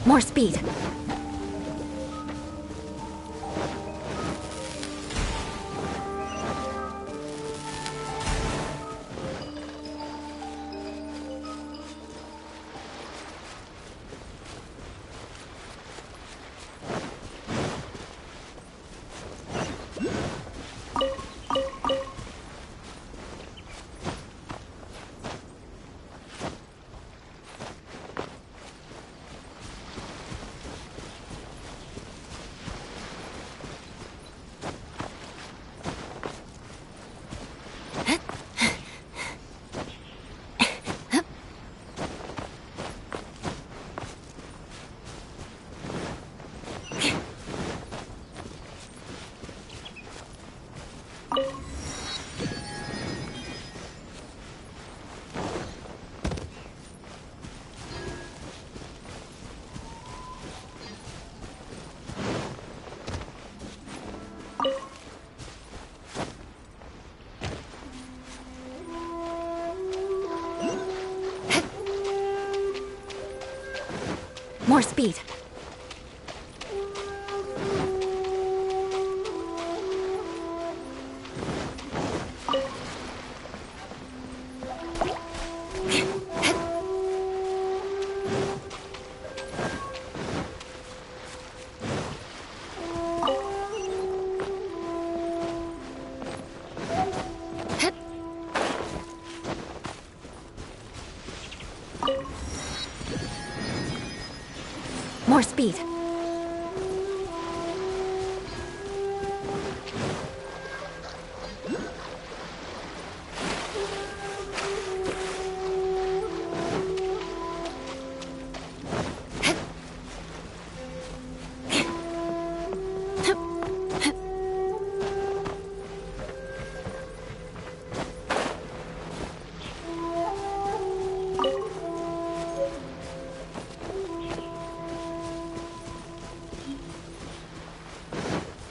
More speed. More speed. More speed.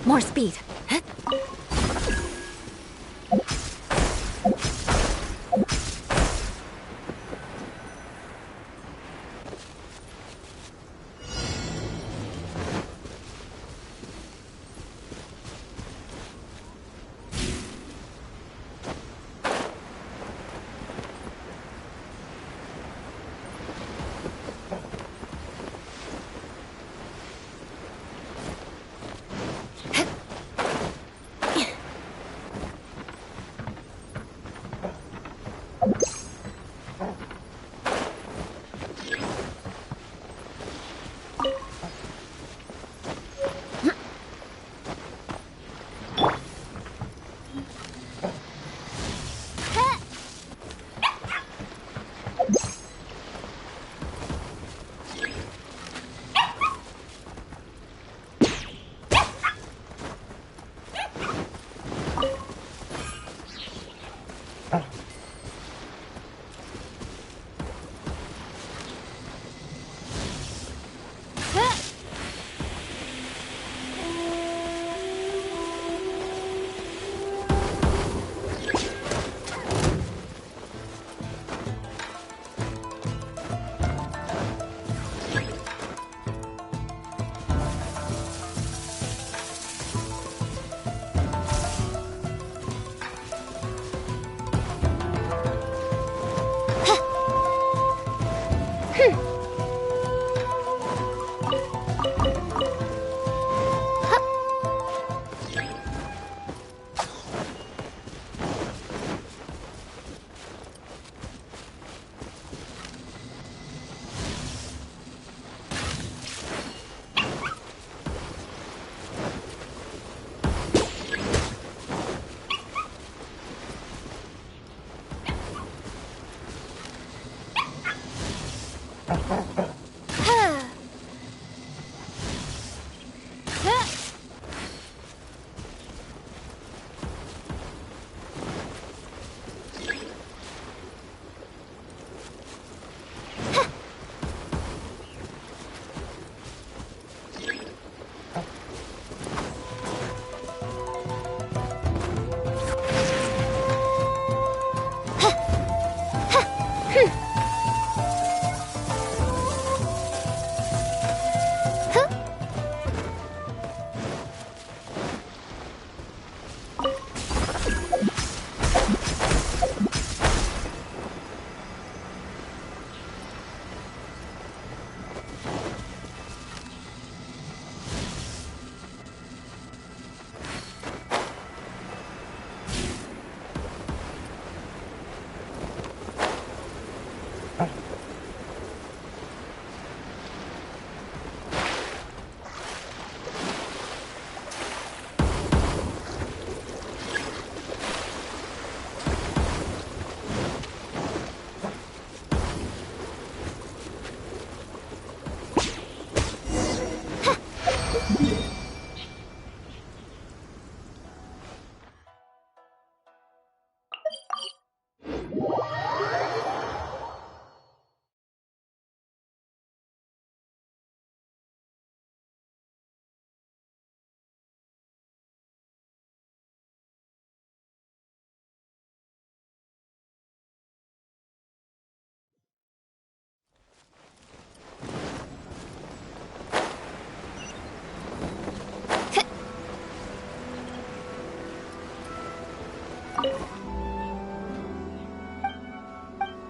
More speed.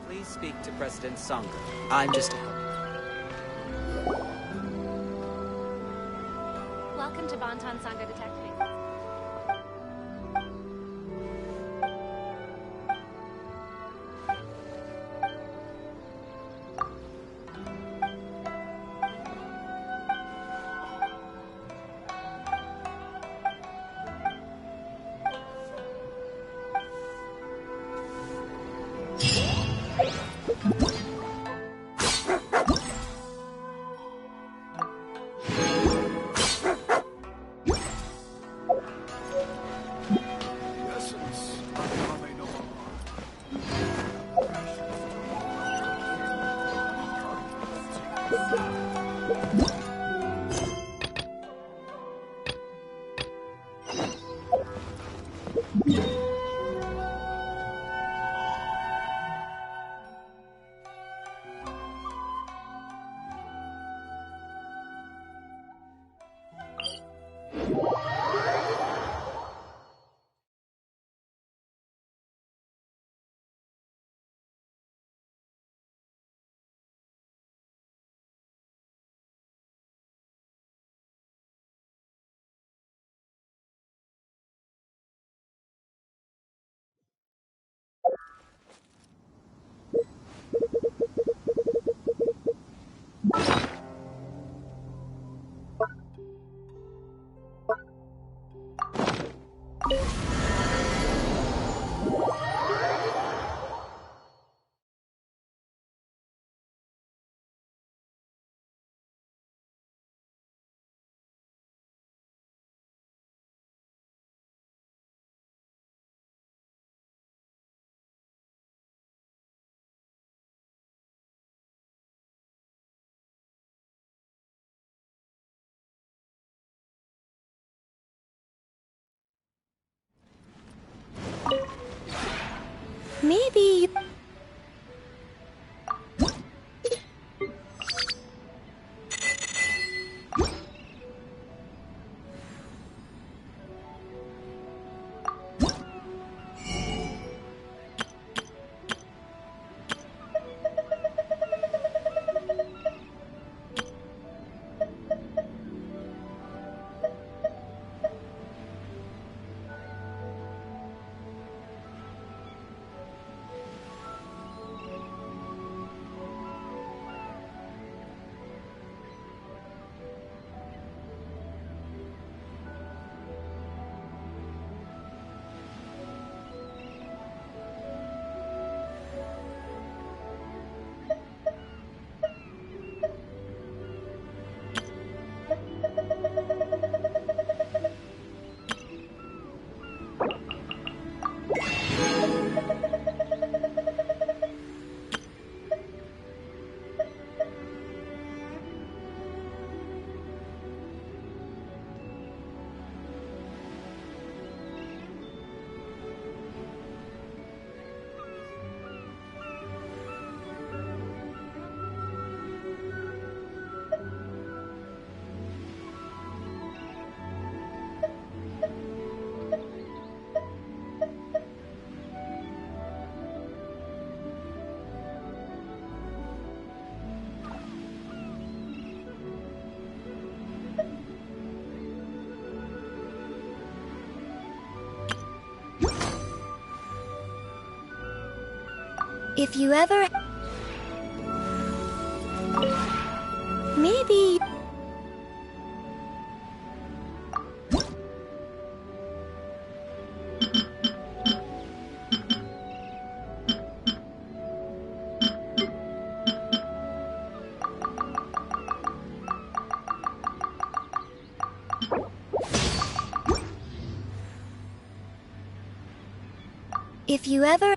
Please speak to President Sangha. I'm just a helper. Welcome to Bantan Sangha Detective. Maybe... If you ever... Maybe... If you ever...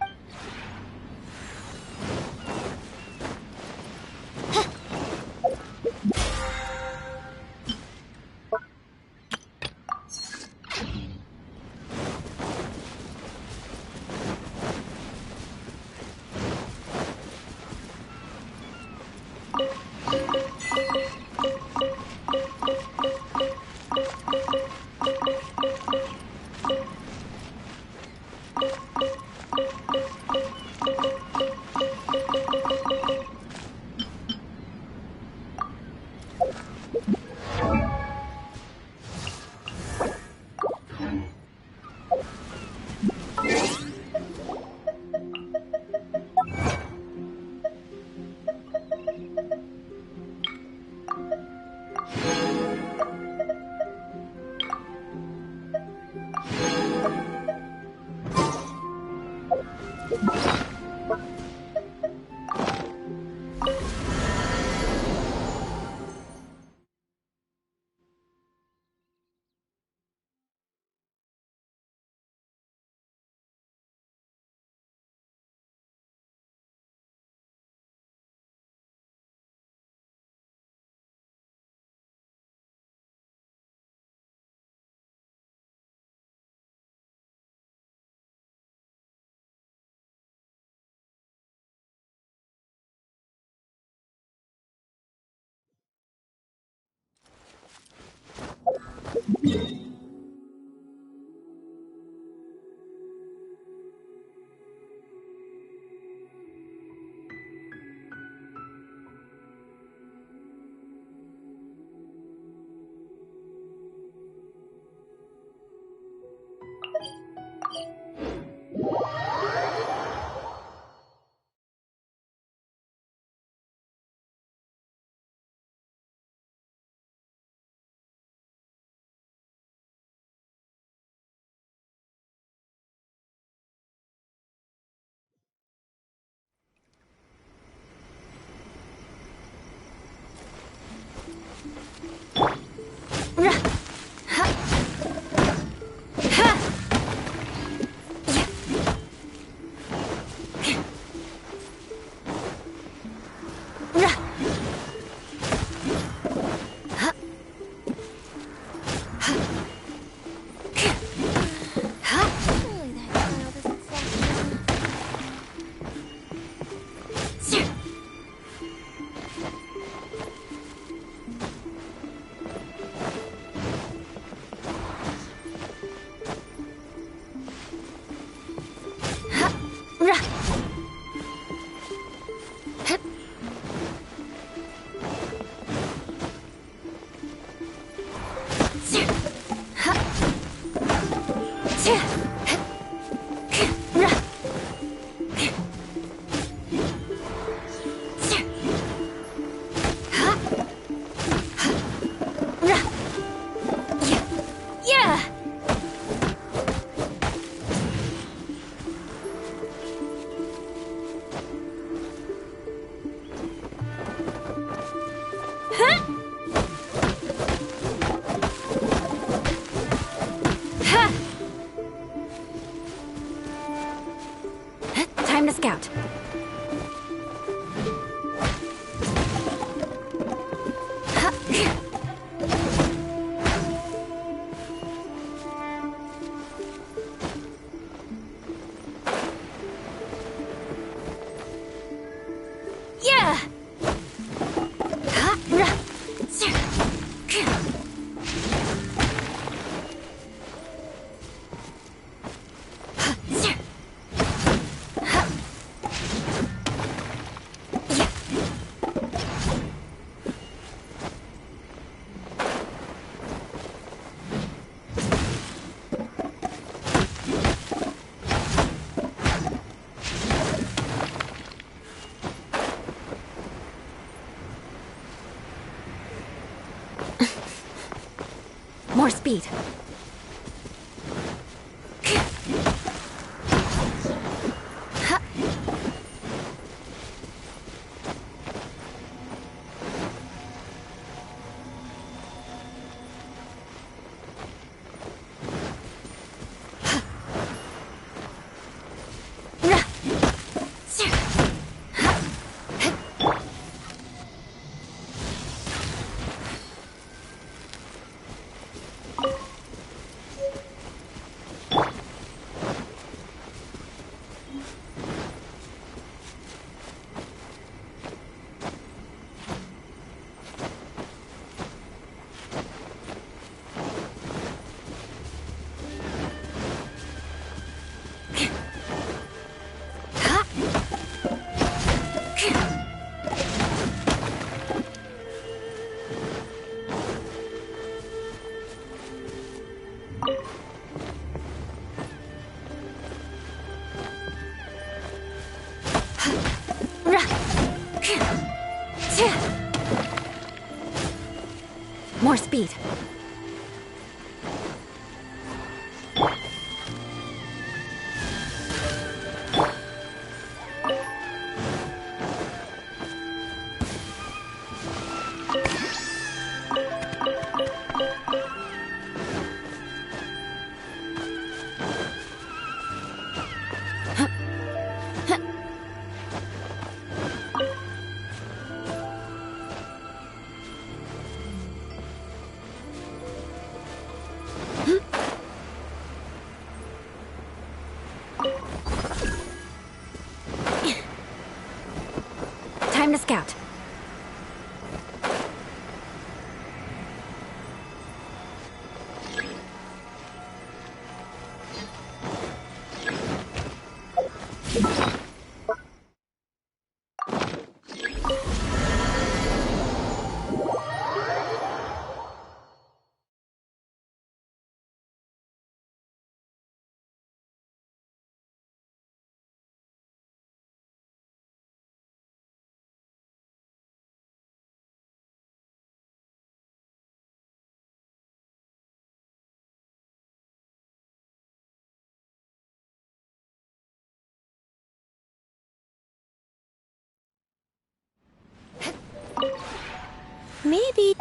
Time to scout. Yeah! More speed. More speed. Time to scout. Maybe...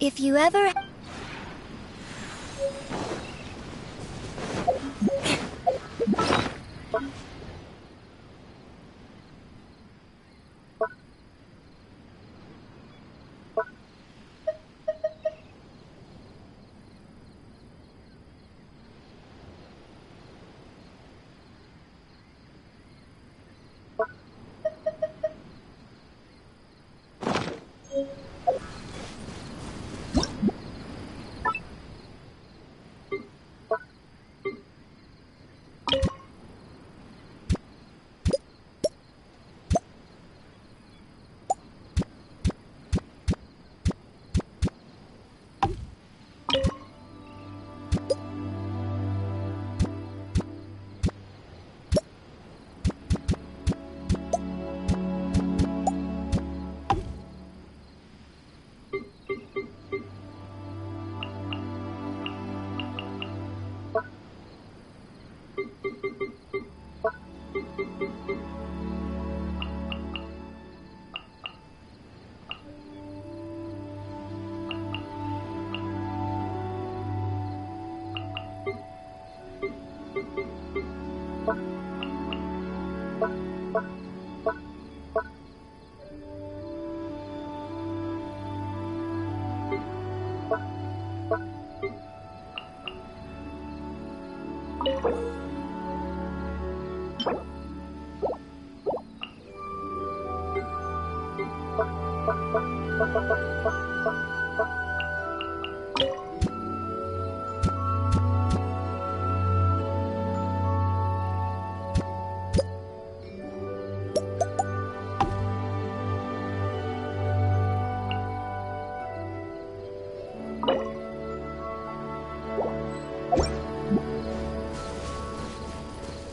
If you ever...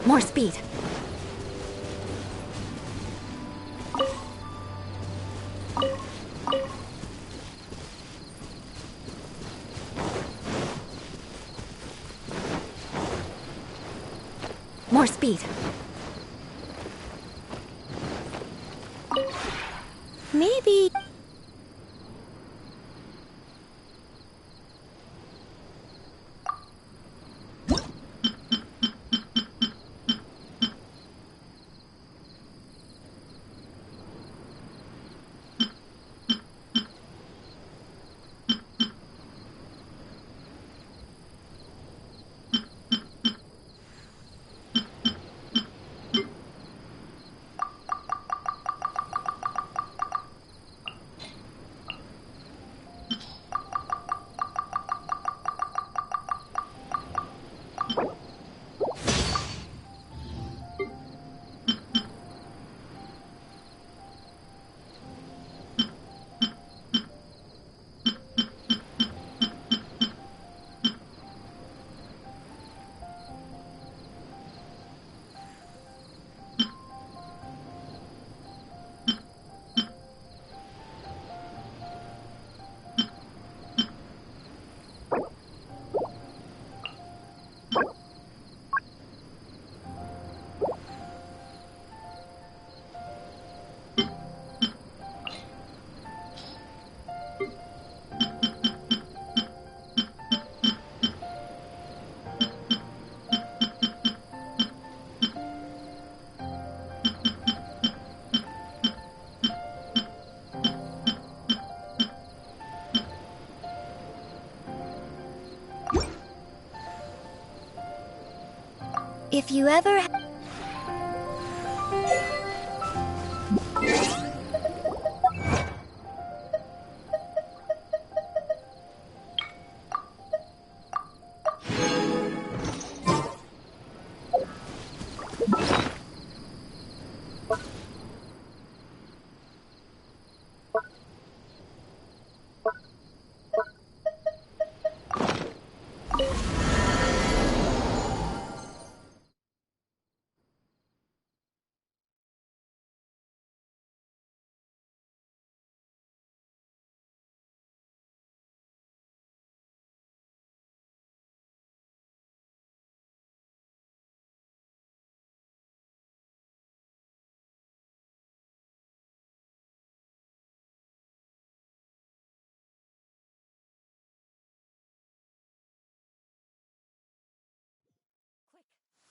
More speed. More speed. Maybe... If you ever...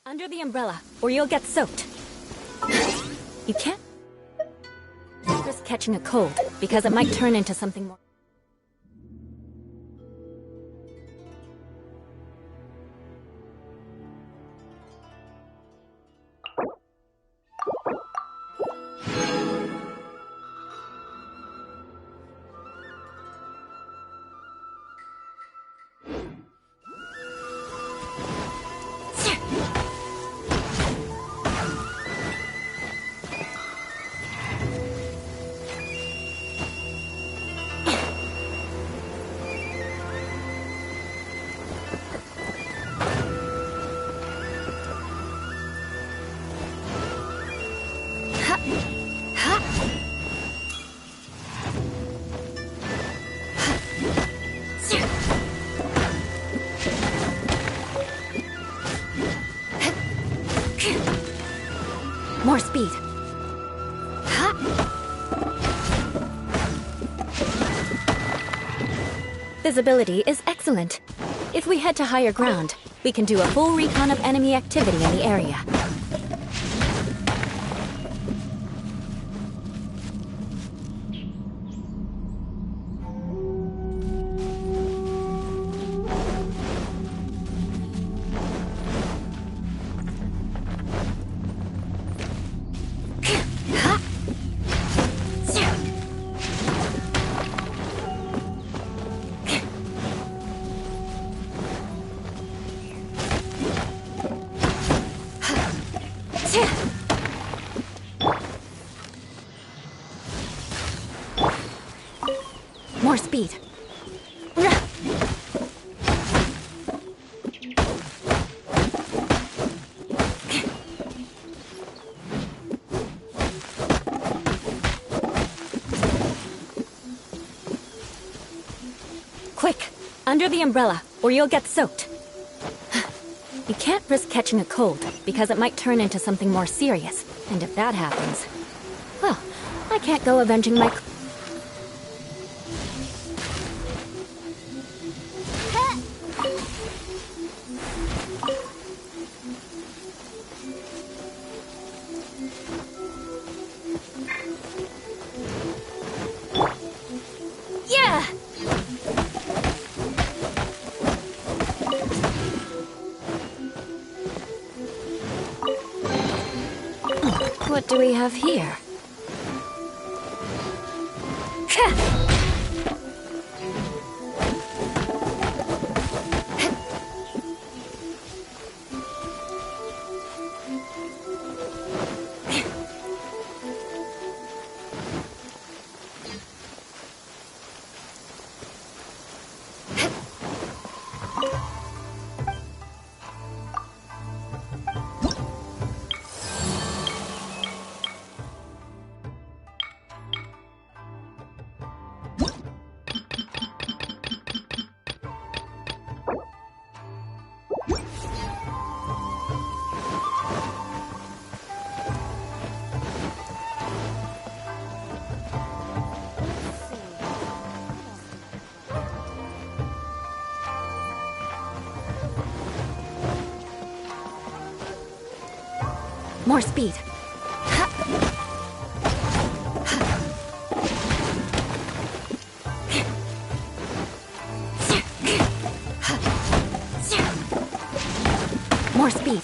Under the umbrella, or you'll get soaked. You can't risk catching a cold, because it might turn into something more. More speed. Visibility is excellent. If we head to higher ground, we can do a full recon of enemy activity in the area. More speed. Quick, under the umbrella, or you'll get soaked. You can't risk catching a cold, because it might turn into something more serious. And if that happens, well, I can't go avenging my... Yeah! What do we have here? More speed. More speed.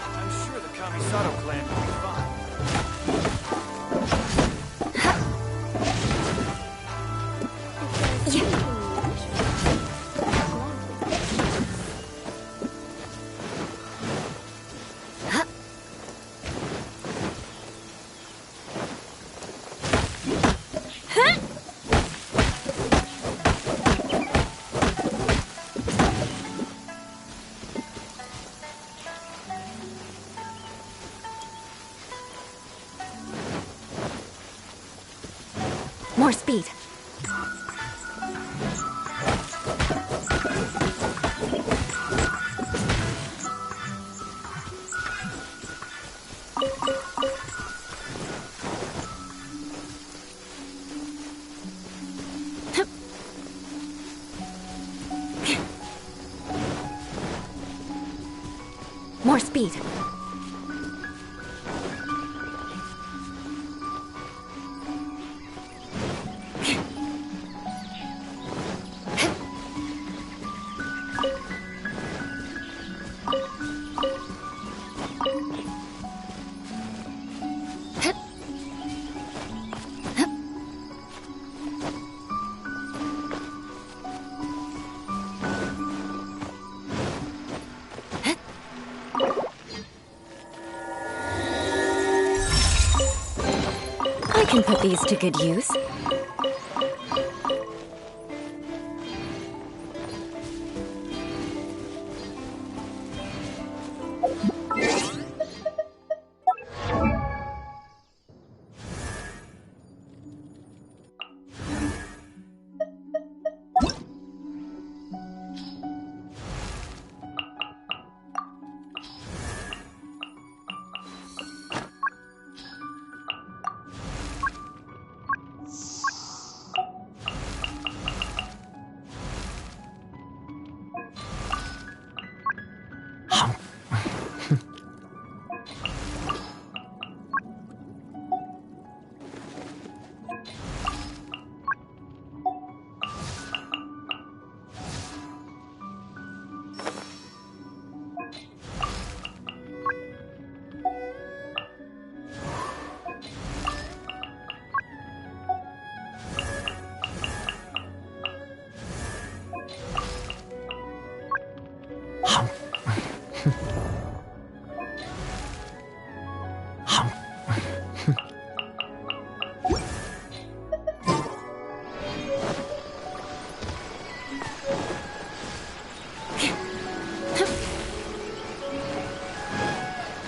I'm sure the Kamisato clan will be fine. More speed. More speed. I can put these to good use.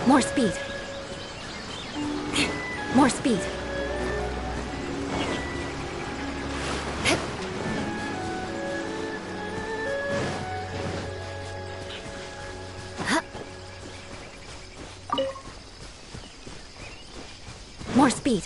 More speed. More speed. More speed.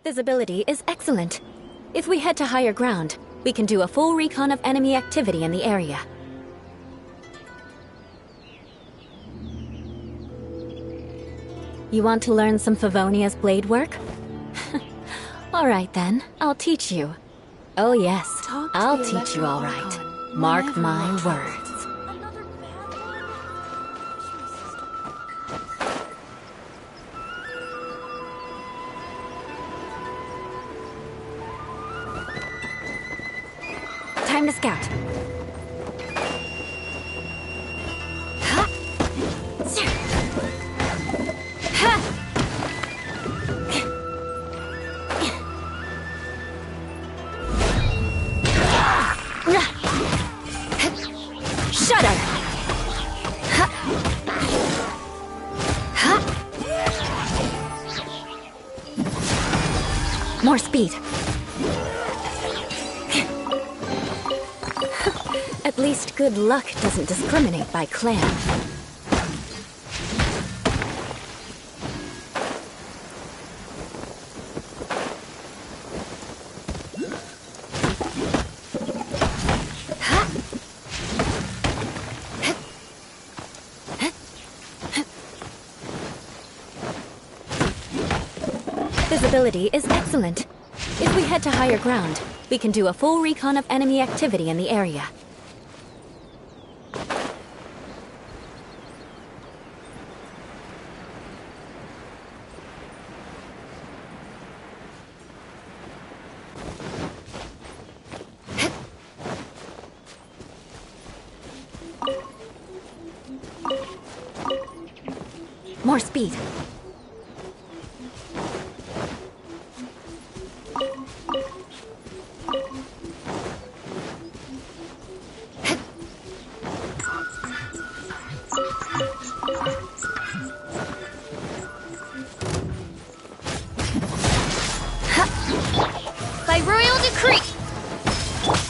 Visibility is excellent. If we head to higher ground, we can do a full recon of enemy activity in the area. You want to learn some Favonia's blade work? All right then, I'll teach you. Oh yes, I'll teach you all right. Mark my words. Time to scout. Shudder! More speed. At least good luck doesn't discriminate by clan. Visibility is excellent. If we head to higher ground, we can do a full recon of enemy activity in the area. More speed. By royal decree!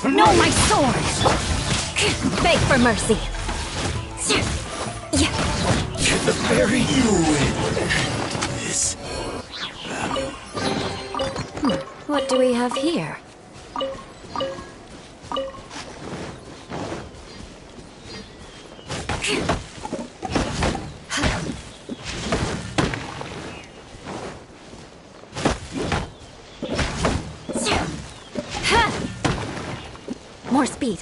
No, my sword! Beg for mercy. The very you win this. What do we have here? More speed.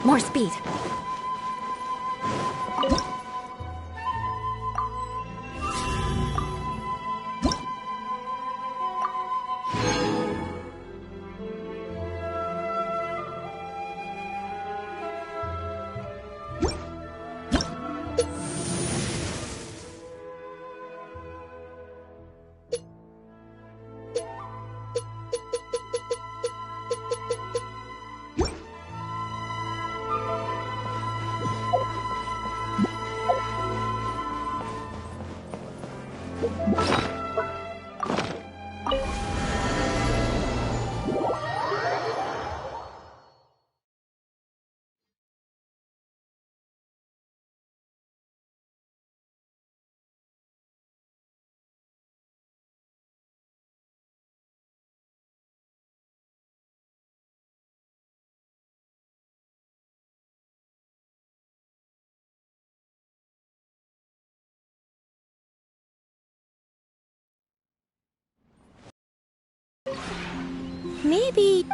More speed. Maybe...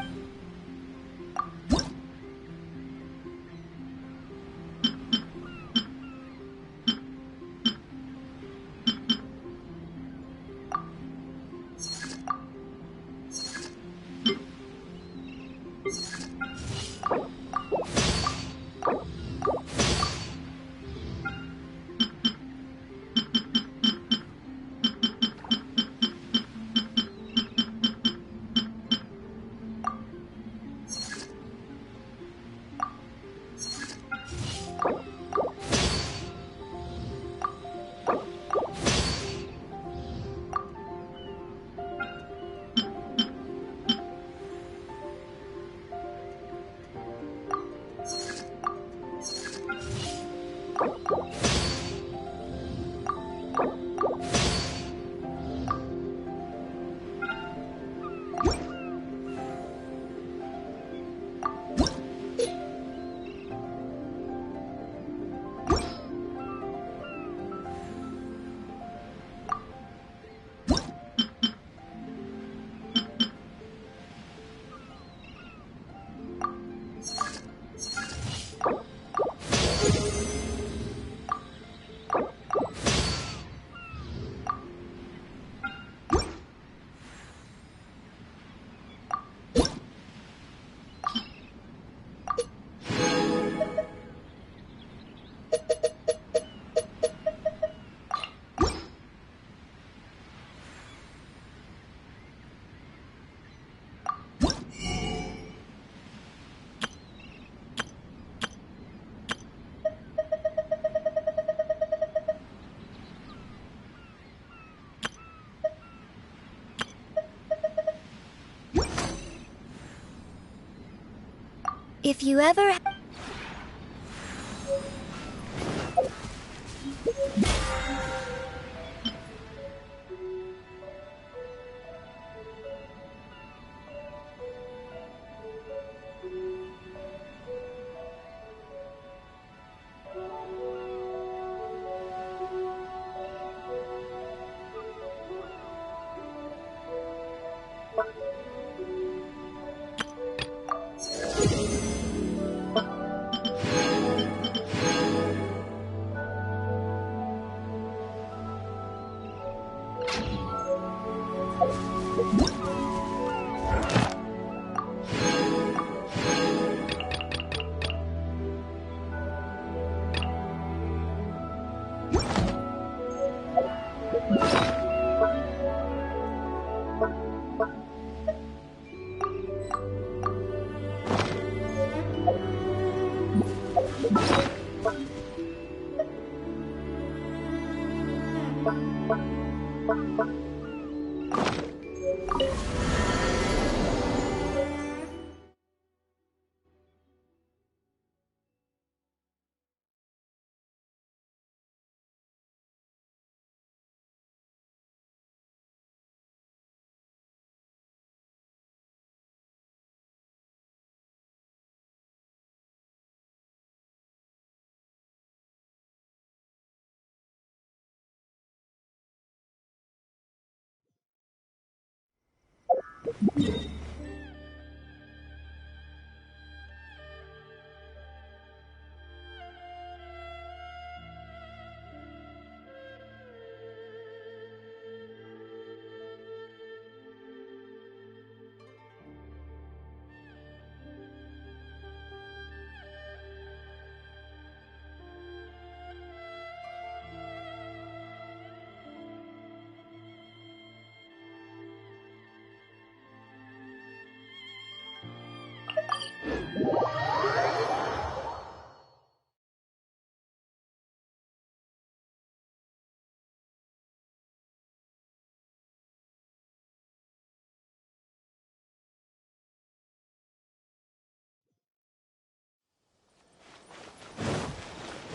If you ever...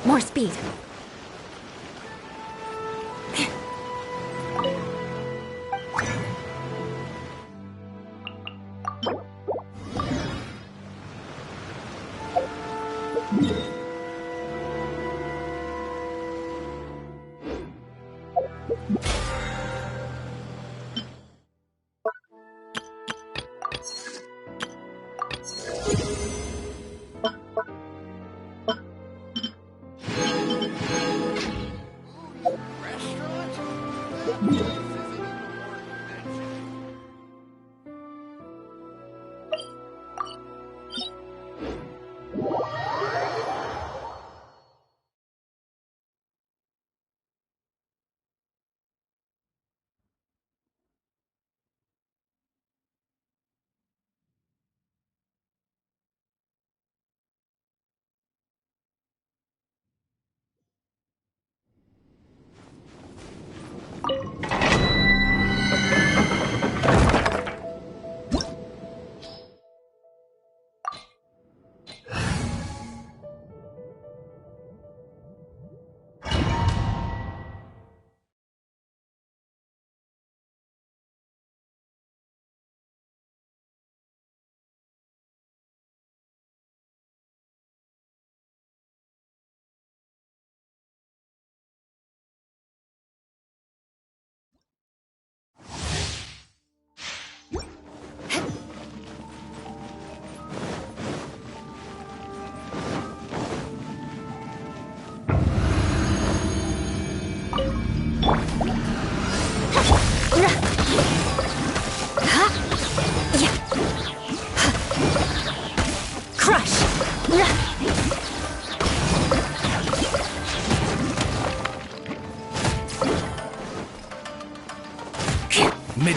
More speed.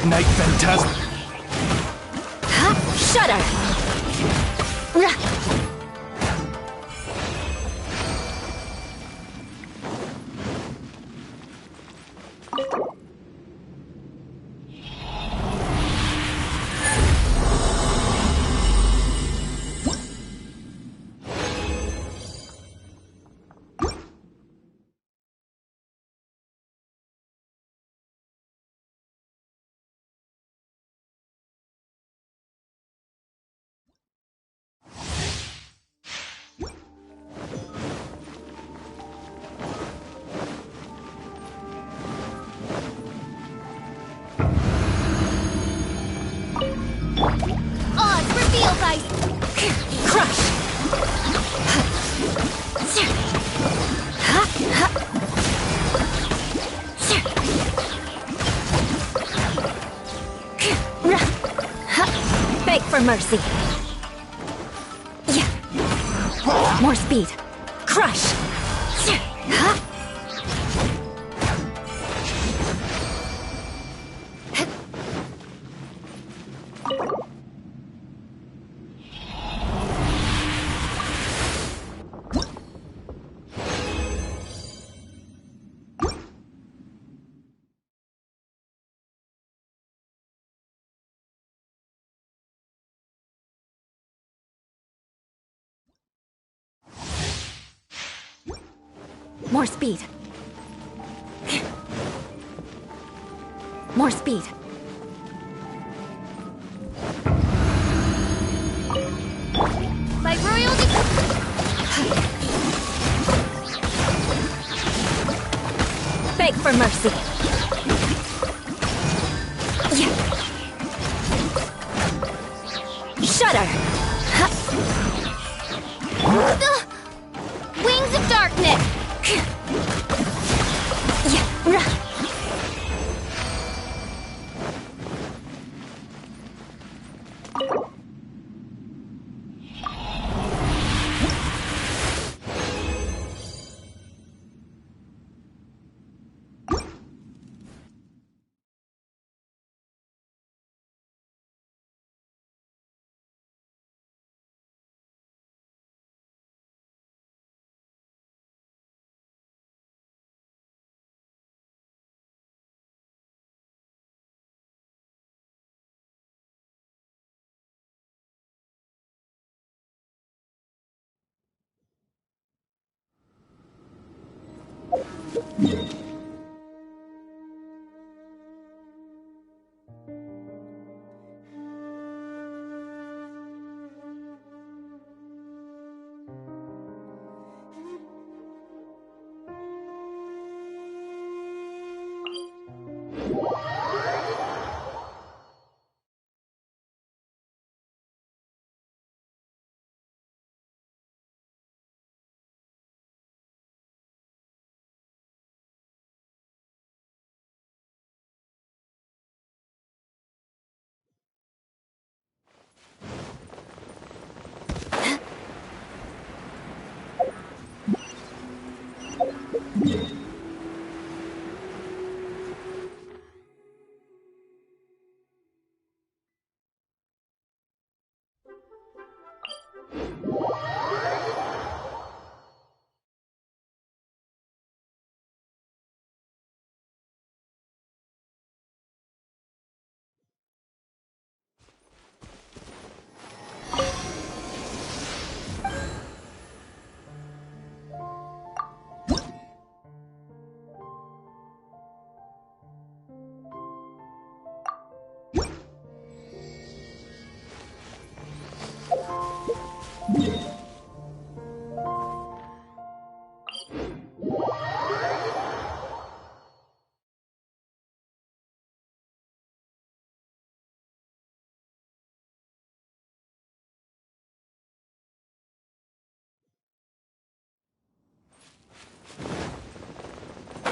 Night Phantasm. Shudder! Odds revealed by Crush! Beg for mercy. More speed. Crush! More speed. More speed. by royalty. Beg for mercy. Shudder. Wings of darkness.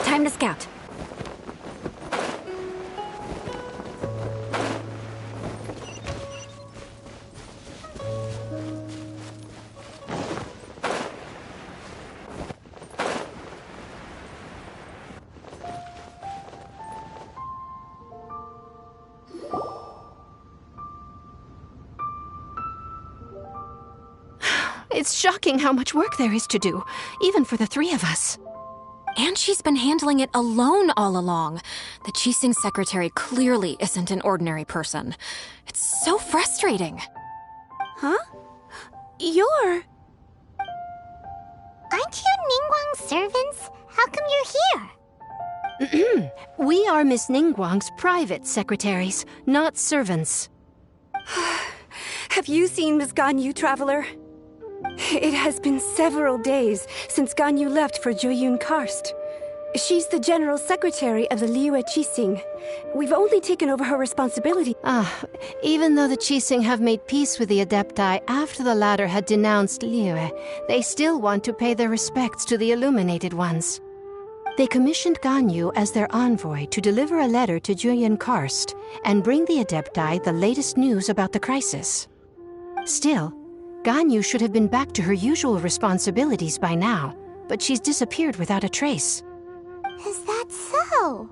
Time to scout. It's shocking how much work there is to do, even for the three of us. And she's been handling it alone all along. The Qixing secretary clearly isn't an ordinary person. It's so frustrating. Huh? You're... Aren't you Ningguang's servants? How come you're here? We are Miss Ningguang's private secretaries, not servants. Have you seen Miss Ganyu, Traveler? It has been several days since Ganyu left for Jueyun Karst. She's the general secretary of the Liyue Qixing. We've only taken over her responsibility. Even though the Qixing have made peace with the Adepti after the latter had denounced Liyue, they still want to pay their respects to the Illuminated Ones. They commissioned Ganyu as their envoy to deliver a letter to Jueyun Karst and bring the Adepti the latest news about the crisis. Still, Ganyu should have been back to her usual responsibilities by now, but she's disappeared without a trace. Is that so?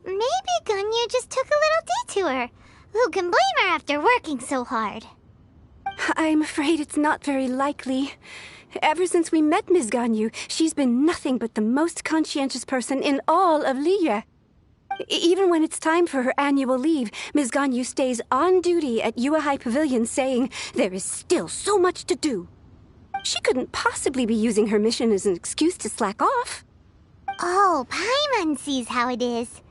Maybe Ganyu just took a little detour. Who can blame her after working so hard? I'm afraid it's not very likely. Ever since we met Ms. Ganyu, she's been nothing but the most conscientious person in all of Liyue. Even when it's time for her annual leave, Ms. Ganyu stays on duty at Yuehai Pavilion saying there is still so much to do. She couldn't possibly be using her mission as an excuse to slack off. Oh, Paimon sees how it is.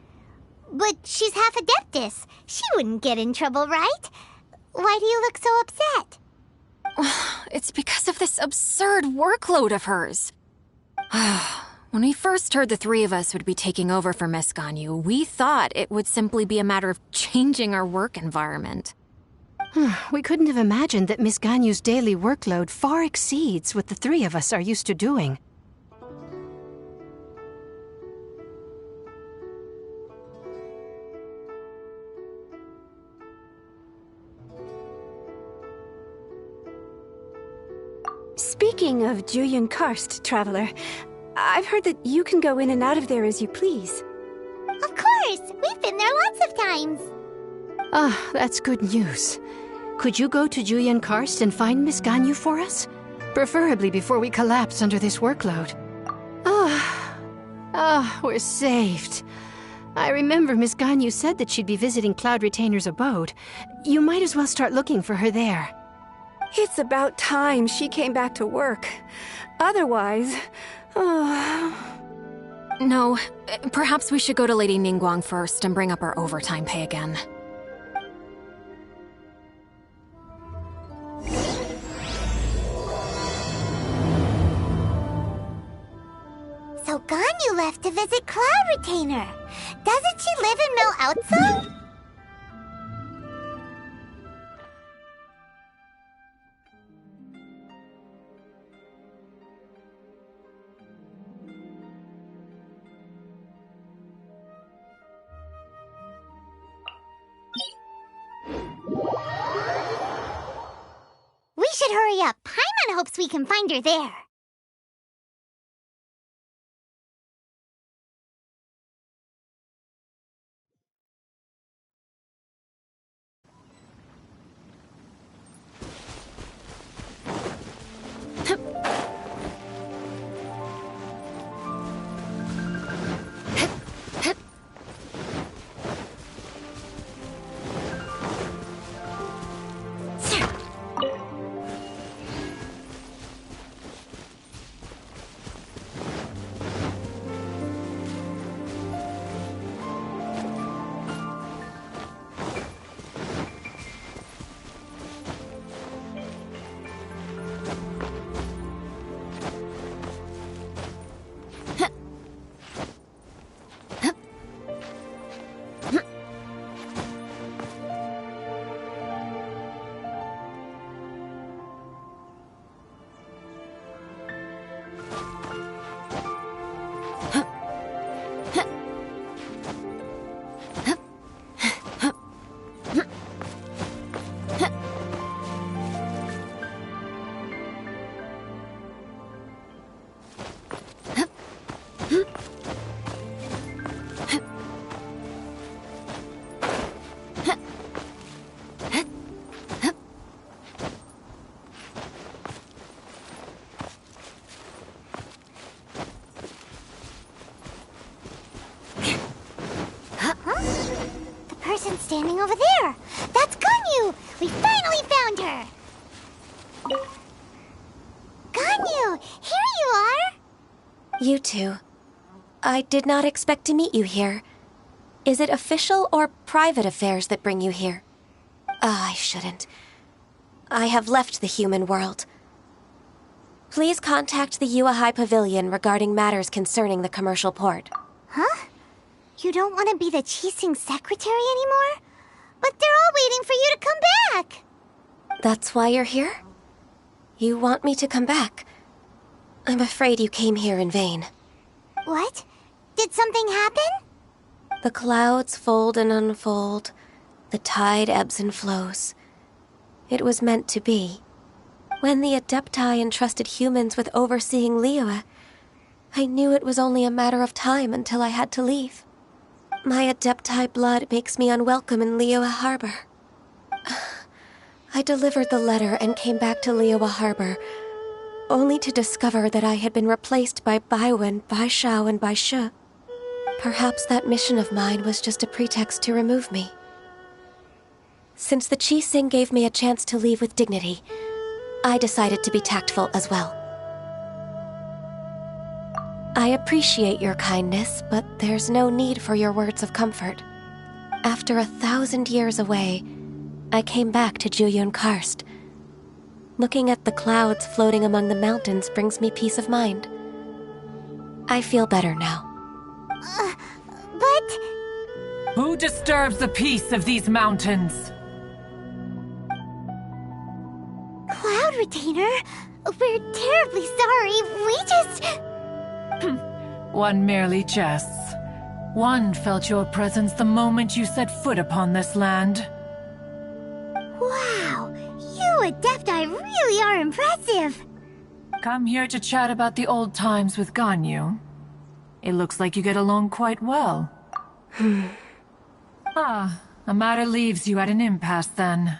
But she's half Adeptus. She wouldn't get in trouble, right? Why do you look so upset? It's because of this absurd workload of hers. When we first heard the three of us would be taking over for Miss Ganyu, we thought it would simply be a matter of changing our work environment. We couldn't have imagined that Miss Ganyu's daily workload far exceeds what the three of us are used to doing. Speaking of Jueyun Karst, Traveler, I've heard that you can go in and out of there as you please. Of course! We've been there lots of times. That's good news. Could you go to Jueyun Karst and find Miss Ganyu for us? Preferably before we collapse under this workload. We're saved. I remember Miss Ganyu said that she'd be visiting Cloud Retainer's abode. You might as well start looking for her there. It's about time she came back to work. Otherwise... No, perhaps we should go to Lady Ningguang first and bring up our overtime pay again. So Ganyu left to visit Cloud Retainer. Doesn't she live in Mil Outso? We should hurry up. Paimon hopes we can find her there. standing over there. That's Ganyu! We finally found her! Ganyu, here you are! You two. I did not expect to meet you here. Is it official or private affairs that bring you here? I shouldn't. I have left the human world. Please contact the Yuahai Pavilion regarding matters concerning the commercial port. Huh? You don't want to be the Qixing secretary anymore? But they're all waiting for you to come back! That's why you're here? You want me to come back? I'm afraid you came here in vain. What? Did something happen? The clouds fold and unfold. The tide ebbs and flows. It was meant to be. When the Adepti entrusted humans with overseeing Liyue, I knew it was only a matter of time until I had to leave. My Adepti blood makes me unwelcome in Liyue Harbor. I delivered the letter and came back to Liyue Harbor, only to discover that I had been replaced by Baiwen, Baishao, and Baishu. Perhaps that mission of mine was just a pretext to remove me. Since the Qixing gave me a chance to leave with dignity, I decided to be tactful as well. I appreciate your kindness, but there's no need for your words of comfort. After 1,000 years away, I came back to Juyun Karst. Looking at the clouds floating among the mountains brings me peace of mind. I feel better now. But... Who disturbs the peace of these mountains? Cloud Retainer, we're terribly sorry. We just... One merely jests. One felt your presence the moment you set foot upon this land. Wow, you Adepti really are impressive. Come here to chat about the old times with Ganyu. It looks like you get along quite well. A matter leaves you at an impasse then.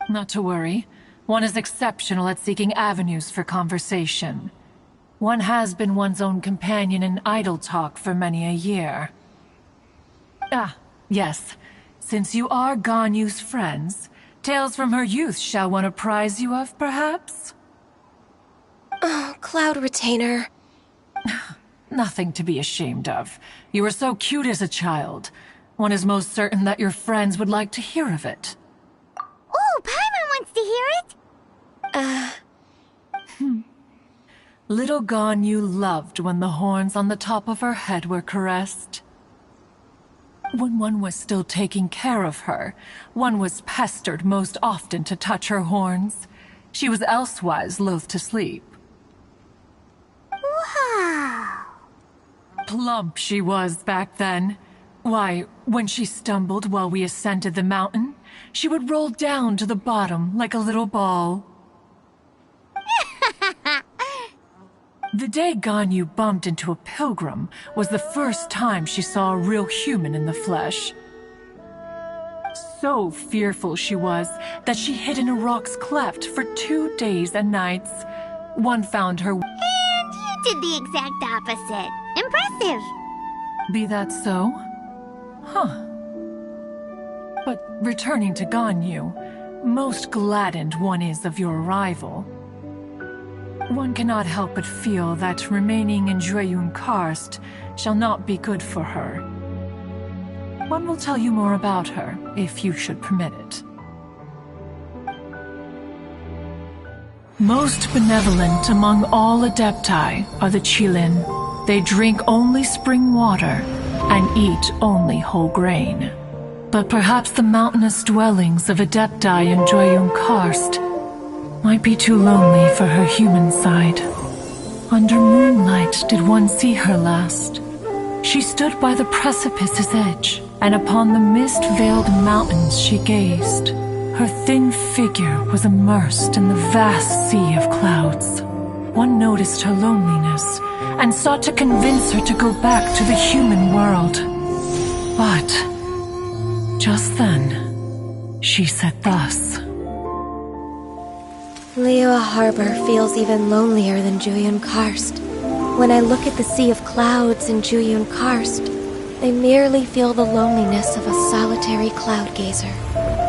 Not to worry. One is exceptional at seeking avenues for conversation. One has been one's own companion in idle talk for many a year. Yes. Since you are Ganyu's friends, tales from her youth shall one apprise you of, perhaps? Oh, Cloud Retainer. Nothing to be ashamed of. You were so cute as a child. One is most certain that your friends would like to hear of it. Oh, Paimon wants to hear it! Little Ganyu loved when the horns on the top of her head were caressed. When one was still taking care of her, one was pestered most often to touch her horns. She was elsewise loath to sleep. Wow! Plump she was back then. Why, when she stumbled while we ascended the mountain, she would roll down to the bottom like a little ball. The day Ganyu bumped into a pilgrim was the first time she saw a real human in the flesh. So fearful she was that she hid in a rock's cleft for 2 days and nights. One found her... And you did the exact opposite. Impressive! Be that so? Huh. But returning to Ganyu, most gladdened one is of your arrival. One cannot help but feel that remaining in Juyun Karst shall not be good for her. One will tell you more about her, if you should permit it. Most benevolent among all Adepti are the Qilin. They drink only spring water and eat only whole grain. But perhaps the mountainous dwellings of Adepti in Juyun Karst might be too lonely for her human side. Under moonlight did one see her last. She stood by the precipice's edge, and upon the mist-veiled mountains she gazed. Her thin figure was immersed in the vast sea of clouds. One noticed her loneliness, and sought to convince her to go back to the human world. But just then, she said thus. Liyue Harbor feels even lonelier than Juyun Karst. When I look at the sea of clouds in Juyun Karst, I merely feel the loneliness of a solitary cloud gazer.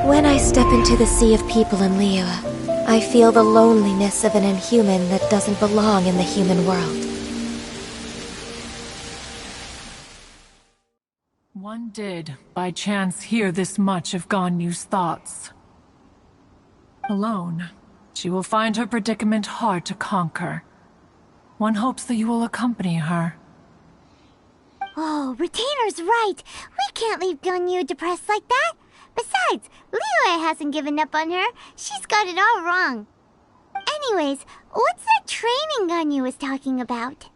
When I step into the sea of people in Liyue, I feel the loneliness of an inhuman that doesn't belong in the human world. One did, by chance, hear this much of Ganyu's thoughts. Alone, she will find her predicament hard to conquer. One hopes that you will accompany her. Oh, Retainer's right. We can't leave Ganyu depressed like that. Besides, Liyue hasn't given up on her. She's got it all wrong. Anyways, what's that training Ganyu was talking about?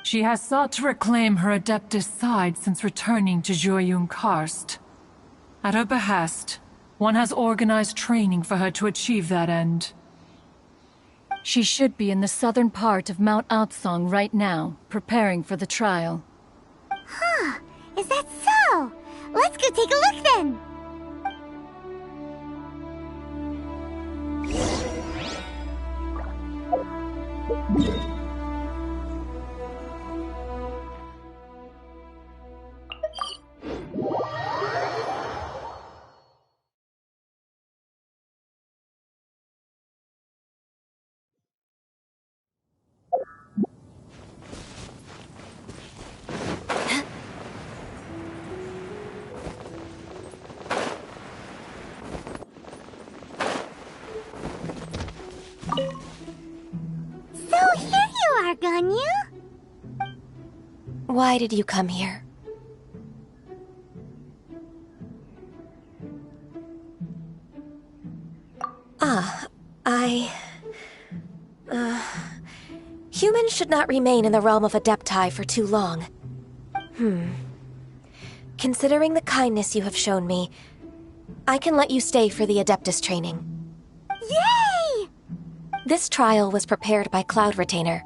She has sought to reclaim her Adeptus side since returning to Jueyun Karst. At her behest, one has organized training for her to achieve that end. She should be in the southern part of Mount Aotsong right now, preparing for the trial. Huh, is that so? Let's go take a look then. So here you are, Ganyu. Why did you come here? Humans should not remain in the realm of Adepti for too long. Considering the kindness you have shown me, I can let you stay for the Adeptus training. Yay! This trial was prepared by Cloud Retainer.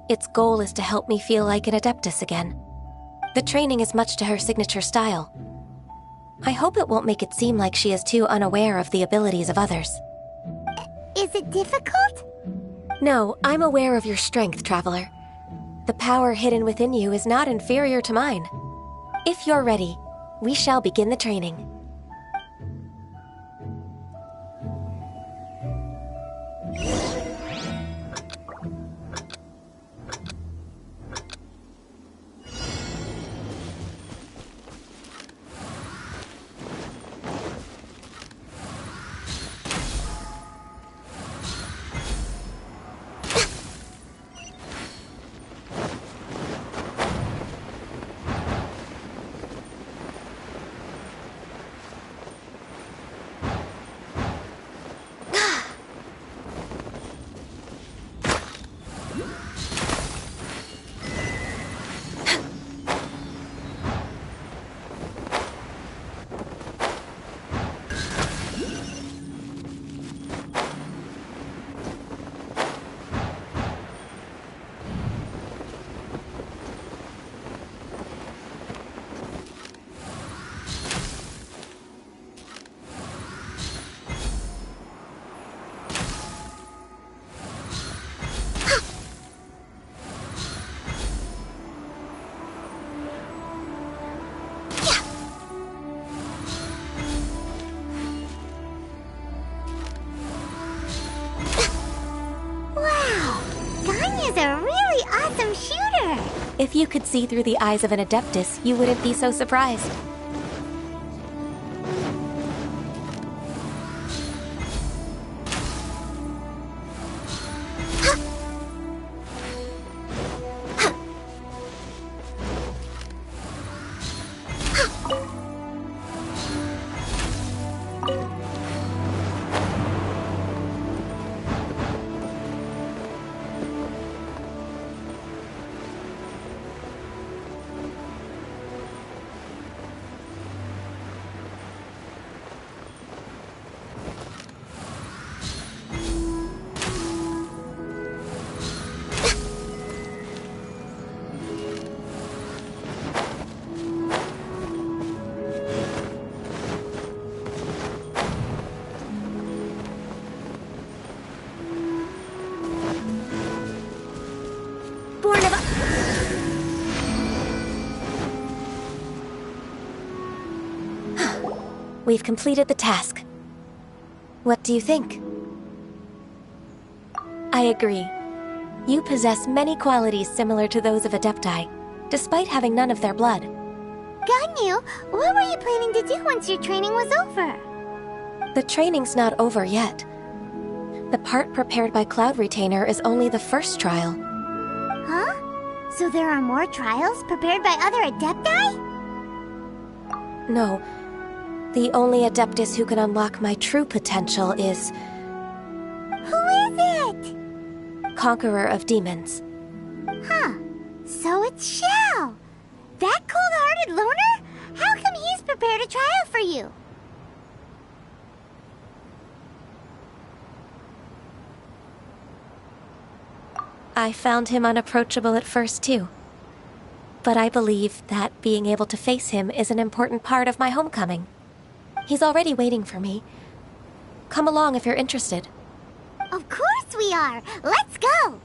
Its goal is to help me feel like an Adeptus again. The training is much to her signature style. I hope it won't make it seem like she is too unaware of the abilities of others. Is it difficult? No, I'm aware of your strength, Traveler. The power hidden within you is not inferior to mine. If you're ready, we shall begin the training. If you could see through the eyes of an Adeptus, you wouldn't be so surprised. We've completed the task. What do you think? I agree. You possess many qualities similar to those of Adepti, despite having none of their blood. Ganyu, what were you planning to do once your training was over? The training's not over yet. The part prepared by Cloud Retainer is only the first trial. Huh? So there are more trials prepared by other Adepti? No. The only Adeptus who can unlock my true potential is... Who is it? Conqueror of Demons. Huh. So it's Shao. That cold-hearted loner? How come he's prepared a trial for you? I found him unapproachable at first, too. But I believe that being able to face him is an important part of my homecoming. He's already waiting for me. Come along if you're interested. Of course we are! Let's go!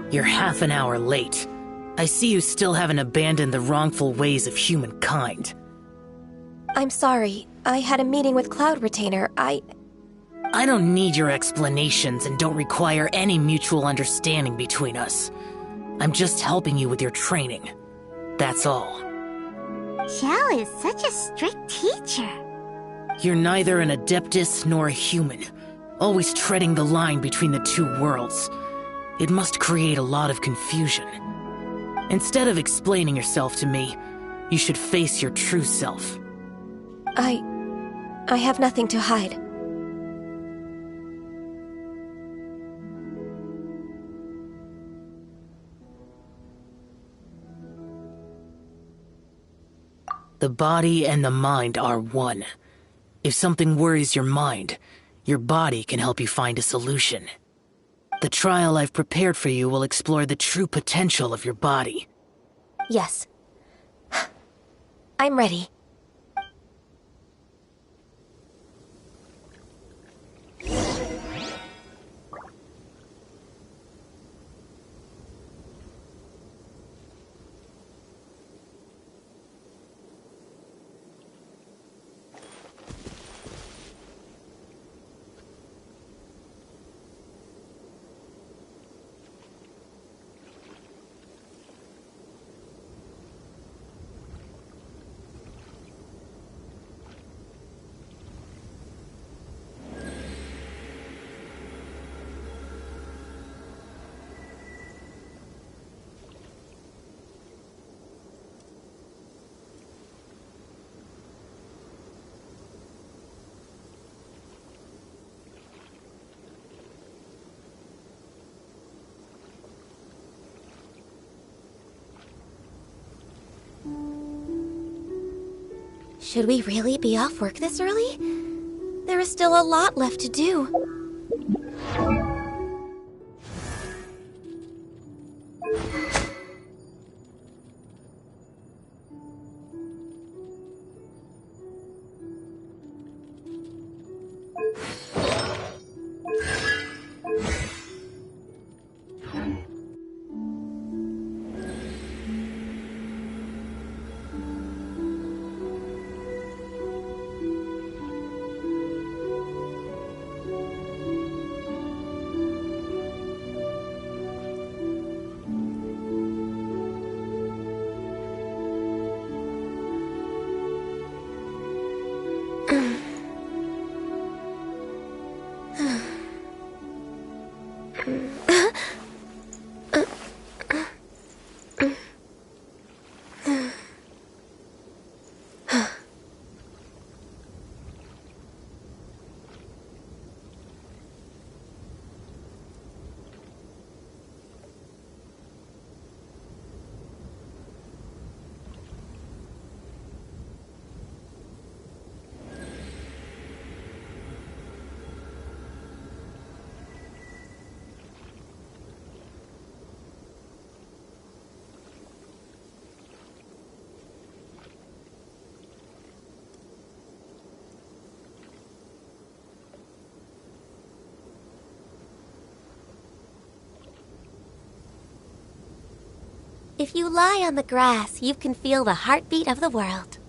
You're half an hour late. I see you still haven't abandoned the wrongful ways of humankind. I'm sorry. I had a meeting with Cloud Retainer. I don't need your explanations and don't require any mutual understanding between us. I'm just helping you with your training. That's all. Xiao is such a strict teacher. You're neither an Adeptus nor a human, always treading the line between the two worlds. It must create a lot of confusion. Instead of explaining yourself to me, you should face your true self. I have nothing to hide. The body and the mind are one. If something worries your mind, your body can help you find a solution. The trial I've prepared for you will explore the true potential of your body. Yes. I'm ready. Should we really be off work this early? There is still a lot left to do. If you lie on the grass, you can feel the heartbeat of the world.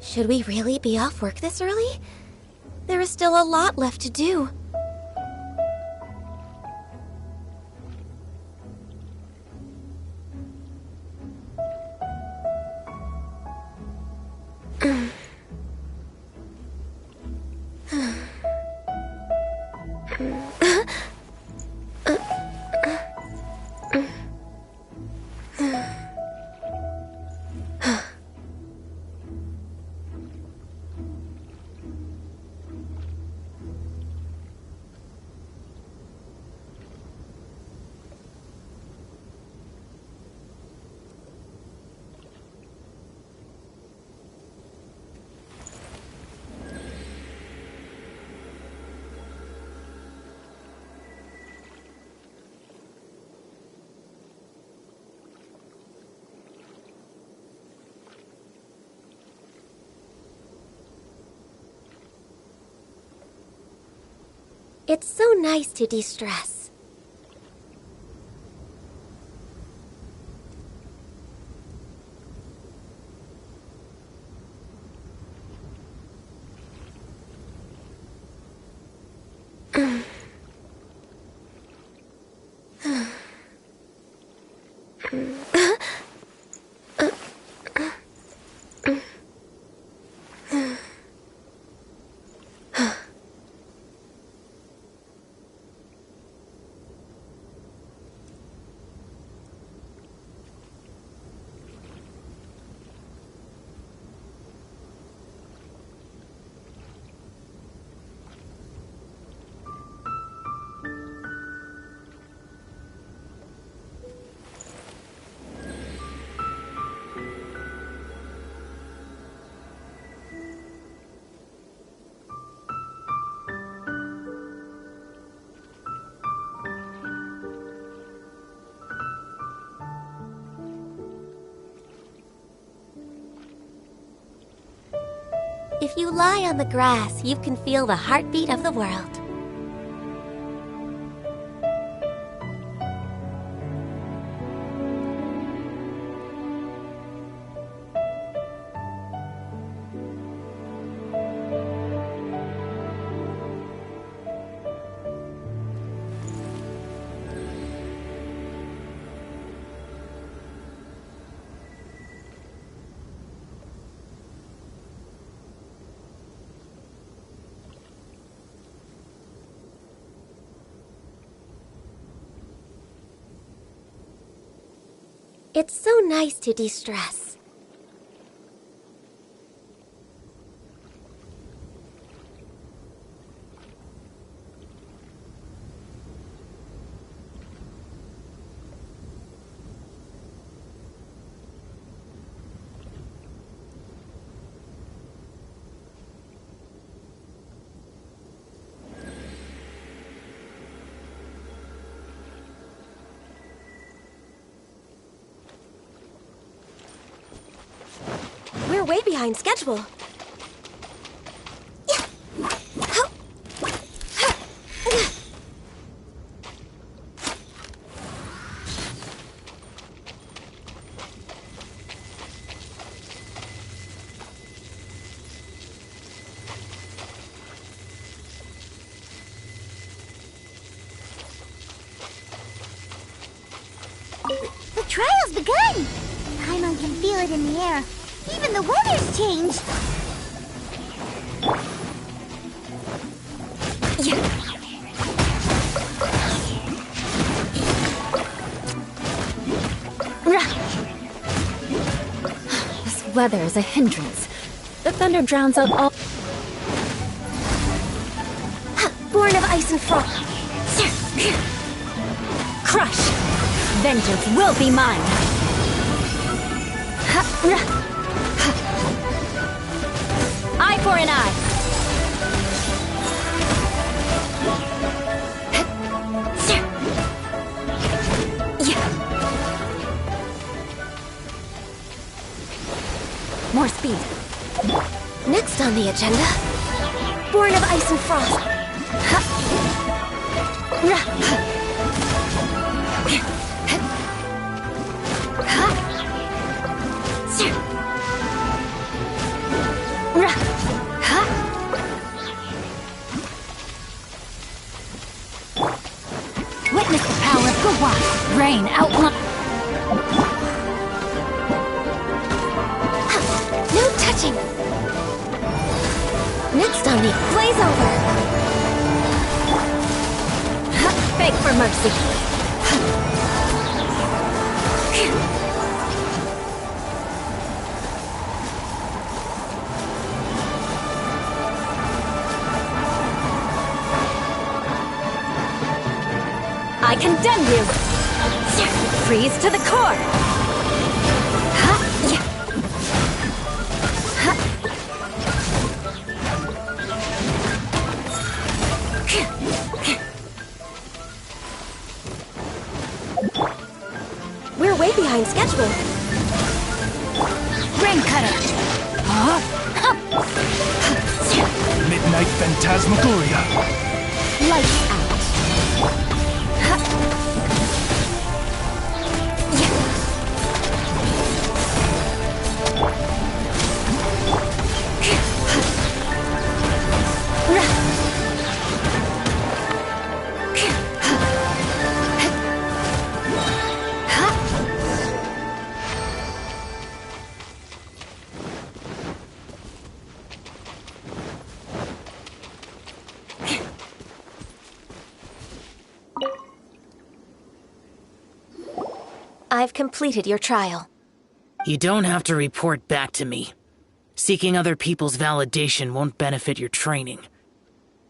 Should we really be off work this early? There is still a lot left to do. It's so nice to de-stress. If you lie on the grass, you can feel the heartbeat of the world. It's so nice to de-stress. We're way behind schedule. The trial's begun! Paimon can feel it in the air. Even the weather's changed. This weather is a hindrance. The thunder drowns out all... Born of ice and frost. Crush! Vengeance will be mine! Eye for an eye! More speed. Next on the agenda, Born of Ice and Frost. Witness the power of Gawai. Rain outline. No touching. Next on the Blaze Over. Beg for mercy. I condemn you! Freeze to the core! We're way behind schedule. Rain cutter! Midnight Phantasmagoria. Lights out! I've completed your trial. You don't have to report back to me. Seeking other people's validation won't benefit your training.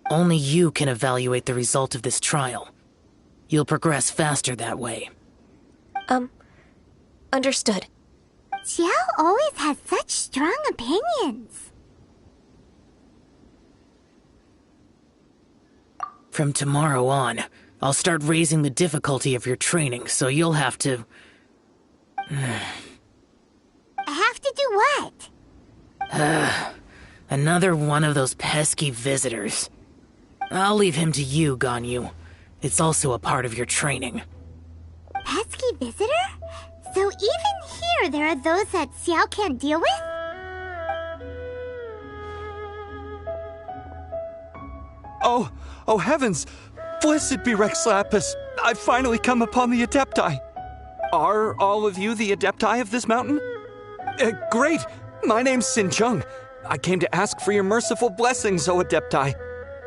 Only you can evaluate the result of this trial. You'll progress faster that way. Understood. Xiao always has such strong opinions. From tomorrow on, I'll start raising the difficulty of your training, so you'll have to... Have to do what? Another one of those pesky visitors. I'll leave him to you, Ganyu. It's also a part of your training. Pesky visitor? So even here there are those that Xiao can't deal with? Oh heavens! Blessed be Rex Lapis! I've finally come upon the Adepti! Are all of you the Adepti of this mountain? Great! My name's Sin Chung. I came to ask for your merciful blessings, O Adepti.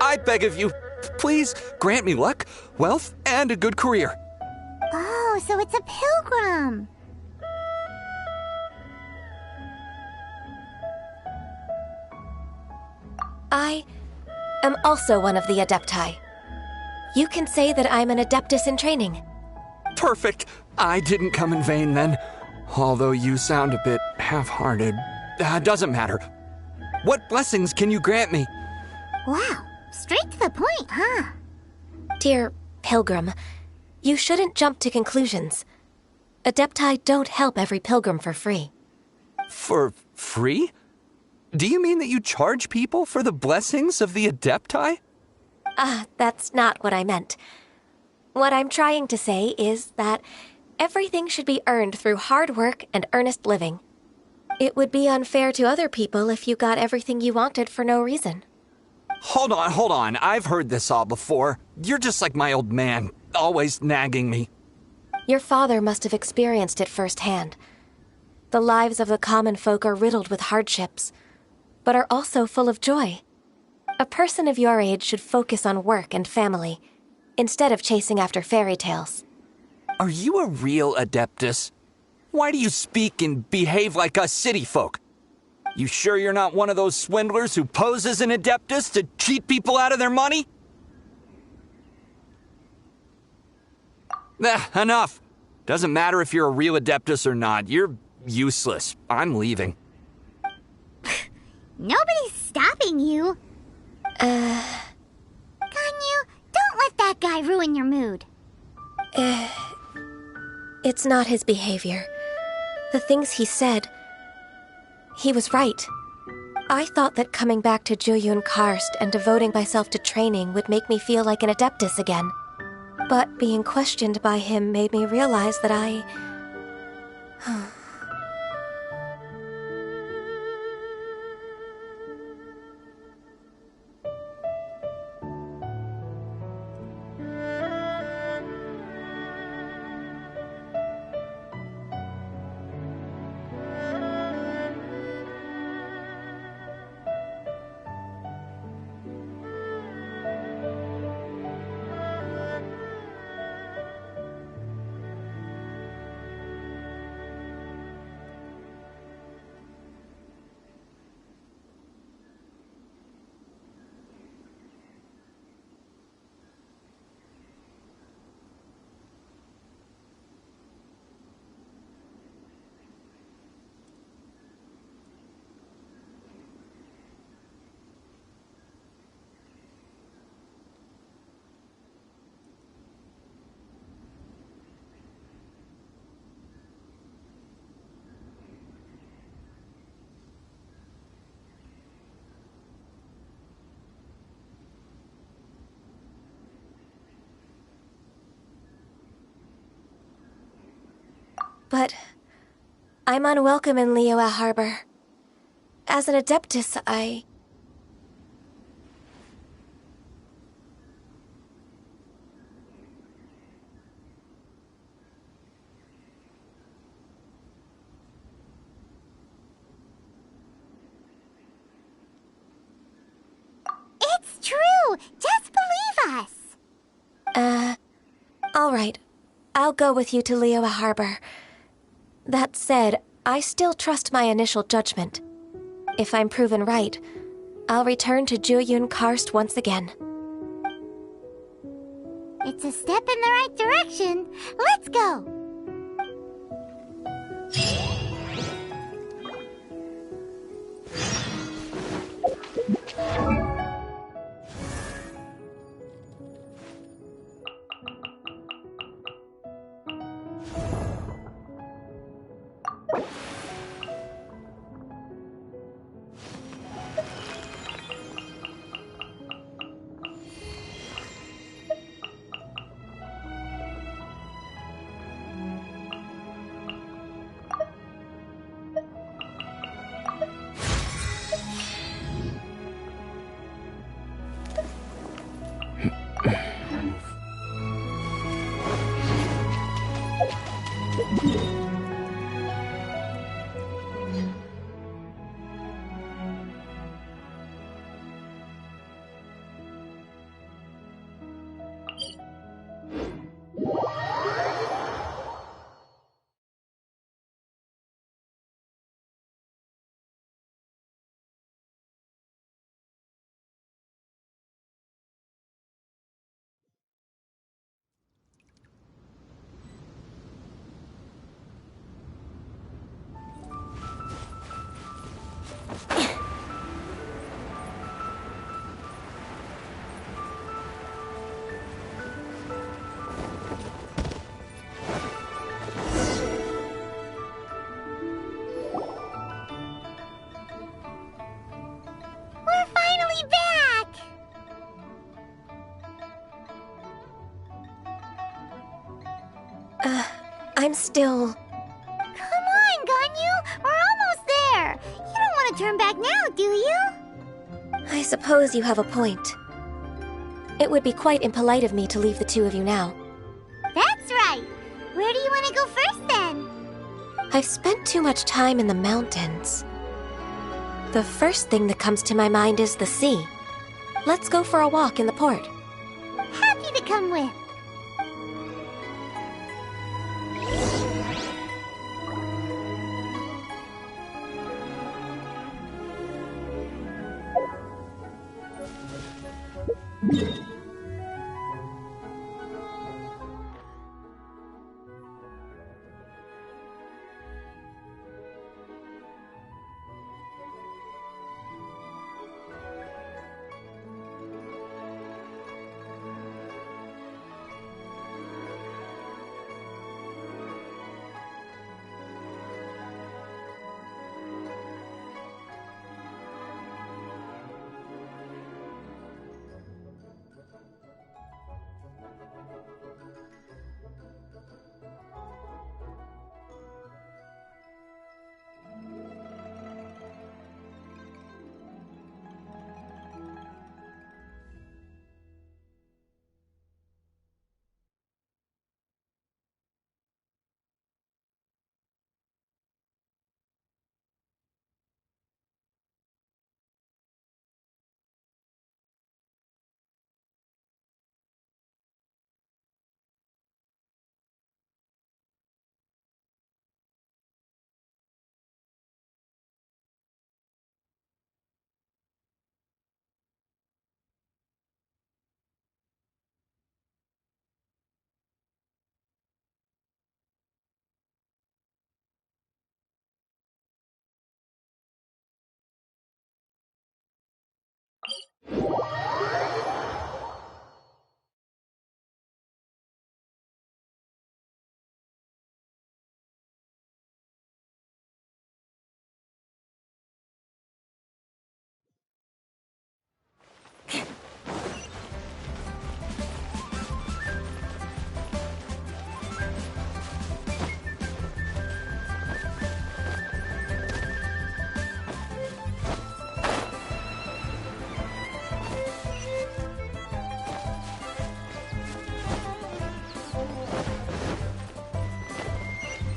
I beg of you, please grant me luck, wealth, and a good career. Oh, so it's a pilgrim. I am also one of the Adepti. You can say that I'm an Adeptus in training. Perfect. I didn't come in vain then. Although you sound a bit half-hearted. Doesn't matter. What blessings can you grant me? Wow, straight to the point, huh? Dear Pilgrim, you shouldn't jump to conclusions. Adepti don't help every pilgrim for free. For free? Do you mean that you charge people for the blessings of the Adepti? That's not what I meant. What I'm trying to say is that everything should be earned through hard work and earnest living. It would be unfair to other people if you got everything you wanted for no reason. Hold on. I've heard this all before. You're just like my old man, always nagging me. Your father must have experienced it firsthand. The lives of the common folk are riddled with hardships, but are also full of joy. A person of your age should focus on work and family, instead of chasing after fairy tales. Are you a real Adeptus? Why do you speak and behave like us city folk? You sure you're not one of those swindlers who pose as an Adeptus to cheat people out of their money? Enough. Doesn't matter if you're a real Adeptus or not. You're useless. I'm leaving. Nobody's stopping you. Ganyu, don't let that guy ruin your mood. It's not his behavior. The things he said, he was right. I thought that coming back to Jueyun Karst and devoting myself to training would make me feel like an Adeptus again. But being questioned by him made me realize that I... But I'm unwelcome in Liyue Harbor. As an Adeptus, It's true! Just believe us! all right. I'll go with you to Liyue Harbor. That said, I still trust my initial judgment. If I'm proven right, I'll return to Jueyun Karst once again. It's a step in the right direction. Let's go! I'm still... Come on, Ganyu! We're almost there! You don't want to turn back now, do you? I suppose you have a point. It would be quite impolite of me to leave the two of you now. That's right! Where do you want to go first, then? I've spent too much time in the mountains. The first thing that comes to my mind is the sea. Let's go for a walk in the port. Happy to come with.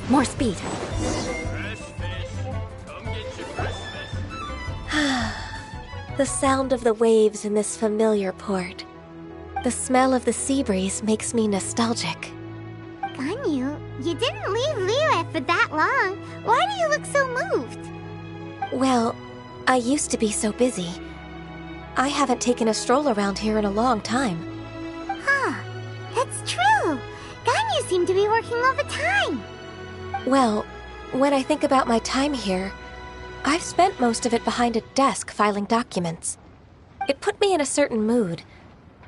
More speed. The sound of the waves in this familiar port. The smell of the sea breeze makes me nostalgic. Ganyu, you didn't leave Liyue for that long. Why do you look so moved? Well, I used to be so busy. I haven't taken a stroll around here in a long time. Huh, that's true. Ganyu seemed to be working all the time. Well, when I think about my time here, I've spent most of it behind a desk filing documents. It put me in a certain mood,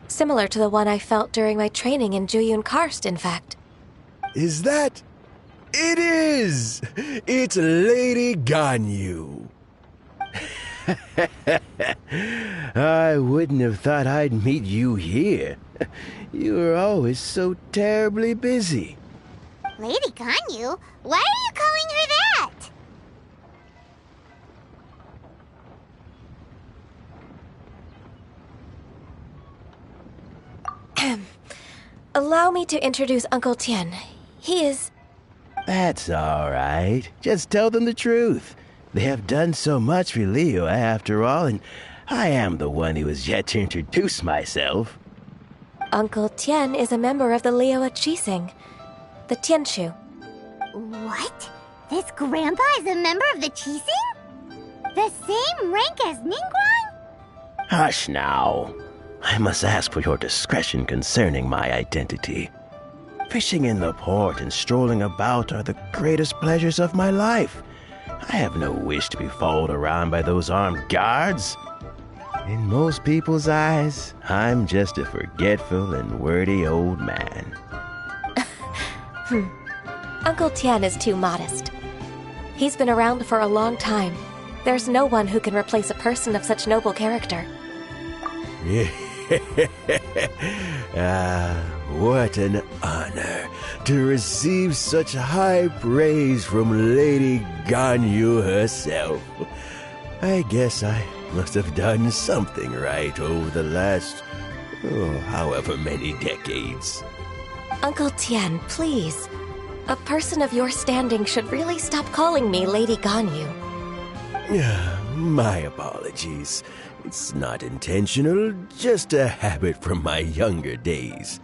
similar to the one I felt during my training in Juyun Karst, in fact. Is that... It is! It's Lady Ganyu. I wouldn't have thought I'd meet you here. You were always so terribly busy. Lady Ganyu? Why are you calling her that? Allow me to introduce Uncle Tian. He is... That's all right. Just tell them the truth. They have done so much for Liyue after all, and I am the one who has yet to introduce myself. Uncle Tian is a member of the Liyue Qixing, the Tianshu. What? This grandpa is a member of the Qixing? The same rank as Ningguang? Hush now. I must ask for your discretion concerning my identity. Fishing in the port and strolling about are the greatest pleasures of my life. I have no wish to be followed around by those armed guards. In most people's eyes, I'm just a forgetful and wordy old man. Uncle Tian is too modest. He's been around for a long time. There's no one who can replace a person of such noble character. What an honor to receive such high praise from Lady Ganyu herself. I guess I must have done something right over the last, however many decades. Uncle Tian, please. A person of your standing should really stop calling me Lady Ganyu. My apologies. It's not intentional, just a habit from my younger days.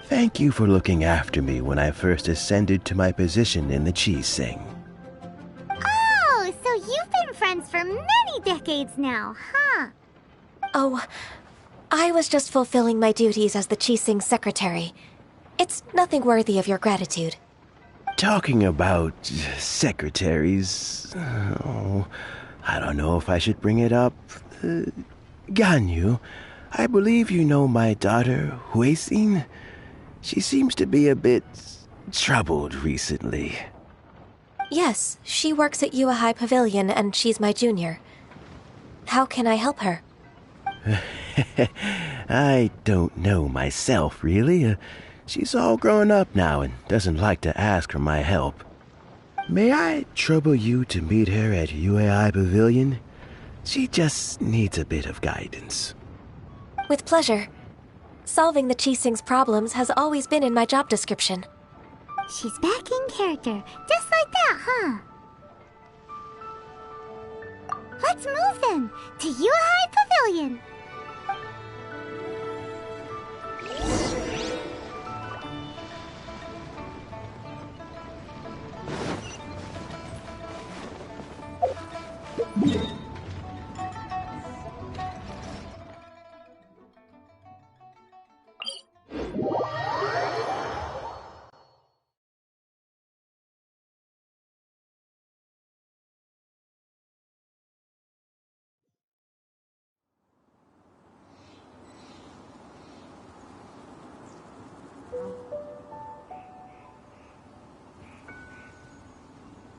Thank you for looking after me when I first ascended to my position in the Qi-Sing. Oh, so you've been friends for many decades now, huh? Oh, I was just fulfilling my duties as the Qi-Sing secretary. It's nothing worthy of your gratitude. Talking about secretaries, I don't know if I should bring it up. Ganyu, I believe you know my daughter, Huixin. She seems to be a bit troubled recently. Yes, she works at Yua High Pavilion and she's my junior. How can I help her? I don't know myself, really. She's all grown up now and doesn't like to ask for my help. May I trouble you to meet her at UAI Pavilion? She just needs a bit of guidance. With pleasure. Solving the Qi-Sing's problems has always been in my job description. She's back in character, just like that, huh? Let's move then, to Yuhai Pavilion!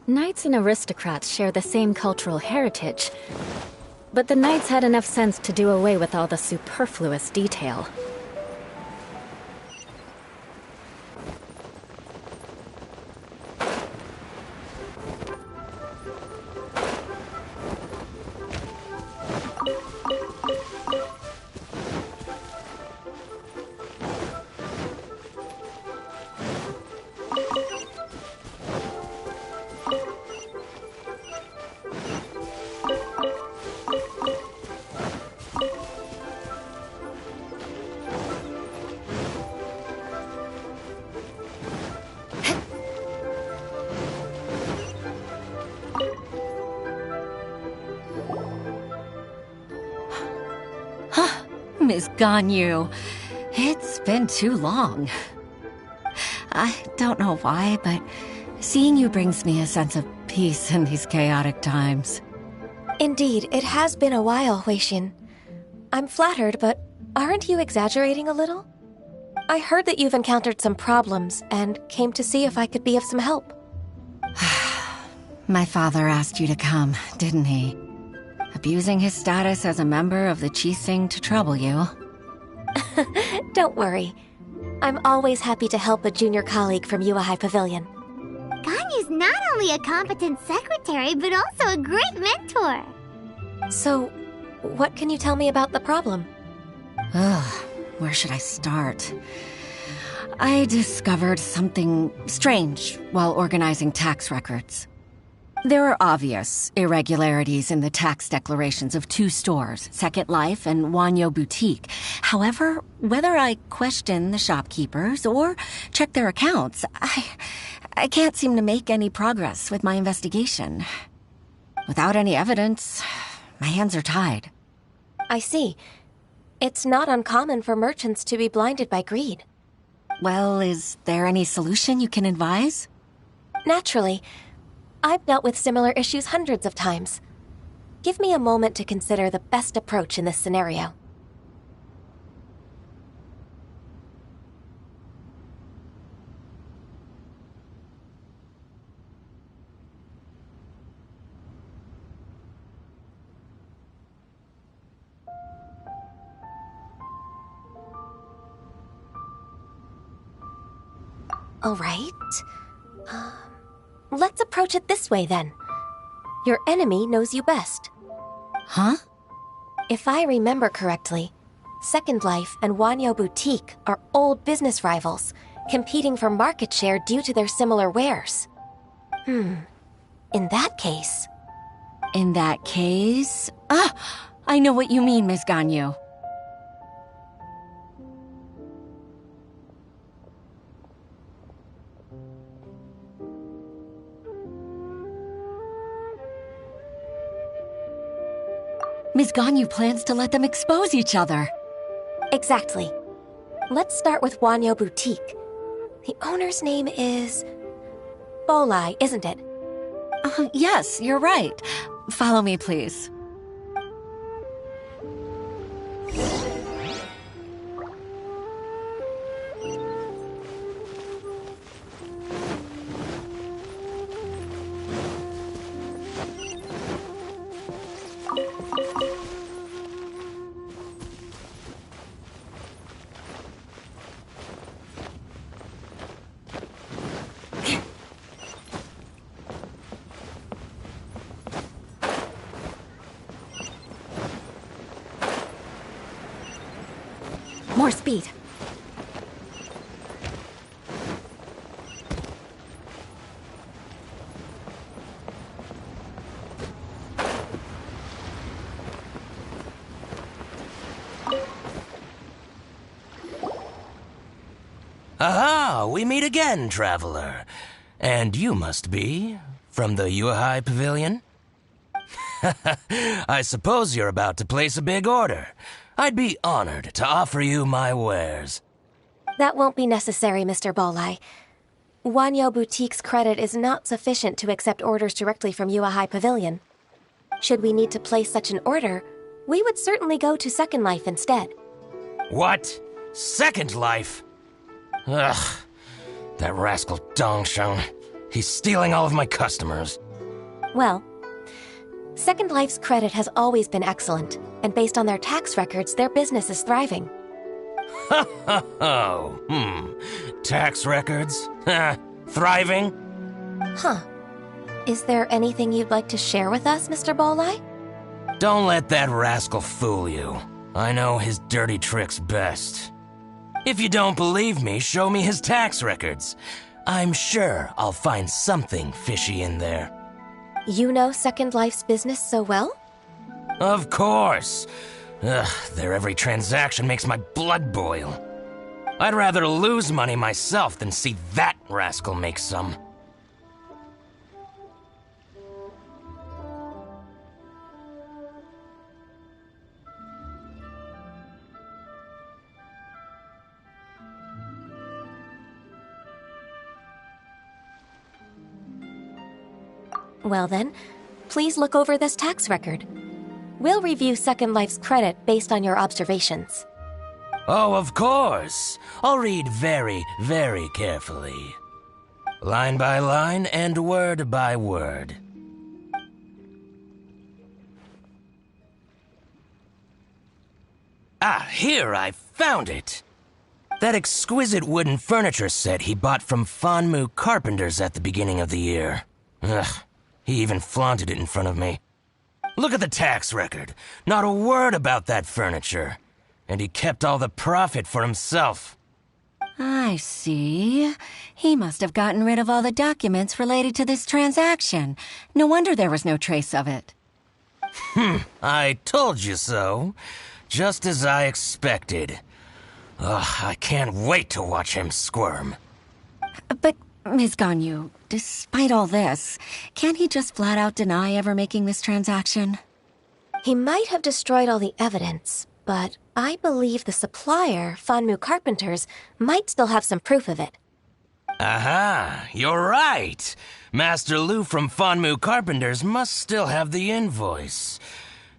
Knights and aristocrats share the same cultural heritage, but the knights had enough sense to do away with all the superfluous detail. Miss Ganyu, it's been too long. I don't know why, but seeing you brings me a sense of peace in these chaotic times. Indeed, it has been a while, Huixin. I'm flattered, but aren't you exaggerating a little? I heard that you've encountered some problems and came to see if I could be of some help. My father asked you to come, didn't he? Abusing his status as a member of the Qi-Sing to trouble you. Don't worry. I'm always happy to help a junior colleague from Yua High Pavilion. Ganyu's not only a competent secretary, but also a great mentor. So, what can you tell me about the problem? Ugh, where should I start? I discovered something strange while organizing tax records. There are obvious irregularities in the tax declarations of two stores, Second Life and Wanyo Boutique. However, whether I question the shopkeepers or check their accounts, I can't seem to make any progress with my investigation. Without any evidence, my hands are tied. I see. It's not uncommon for merchants to be blinded by greed. Well, is there any solution you can advise? Naturally. I've dealt with similar issues hundreds of times. Give me a moment to consider the best approach in this scenario. All right. Let's approach it this way, then. Your enemy knows you best. Huh? If I remember correctly, Second Life and Wanyo Boutique are old business rivals, competing for market share due to their similar wares. In that case... In that case... Ah! I know what you mean, Miss Ganyu. Miss Ganyu plans to let them expose each other. Exactly. Let's start with Wanyo Boutique. The owner's name is... Bolai, isn't it? Yes, you're right. Follow me, please. More speed. Aha! We meet again, traveler. And you must be from the Yuehai Pavilion? I suppose you're about to place a big order. I'd be honored to offer you my wares. That won't be necessary, Mr. Bolai. Wanyo Boutique's credit is not sufficient to accept orders directly from Yuehai Pavilion. Should we need to place such an order, we would certainly go to Second Life instead. What? Second Life? Ugh. That rascal Dongsheng. He's stealing all of my customers. Well, Second Life's credit has always been excellent, and based on their tax records, their business is thriving. Tax records? Thriving? Huh. Is there anything you'd like to share with us, Mr. Bolai? Don't let that rascal fool you. I know his dirty tricks best. If you don't believe me, show me his tax records. I'm sure I'll find something fishy in there. You know Second Life's business so well? Of course. Ugh, their every transaction makes my blood boil. I'd rather lose money myself than see that rascal make some. Well then, please look over this tax record. We'll review Second Life's credit based on your observations. Oh, of course. I'll read very, very carefully. Line by line and word by word. Ah, here, I found it. That exquisite wooden furniture set he bought from Fanmu Carpenters at the beginning of the year. Ugh, he even flaunted it in front of me. Look at the tax record. Not a word about that furniture. And he kept all the profit for himself. I see. He must have gotten rid of all the documents related to this transaction. No wonder there was no trace of it. I told you so. Just as I expected. Ugh, I can't wait to watch him squirm. But, Ms. Ganyu, despite all this, can't he just flat out deny ever making this transaction? He might have destroyed all the evidence, but I believe the supplier, Fanmu Carpenters, might still have some proof of it. Aha, you're right. Master Lu from Fanmu Carpenters must still have the invoice.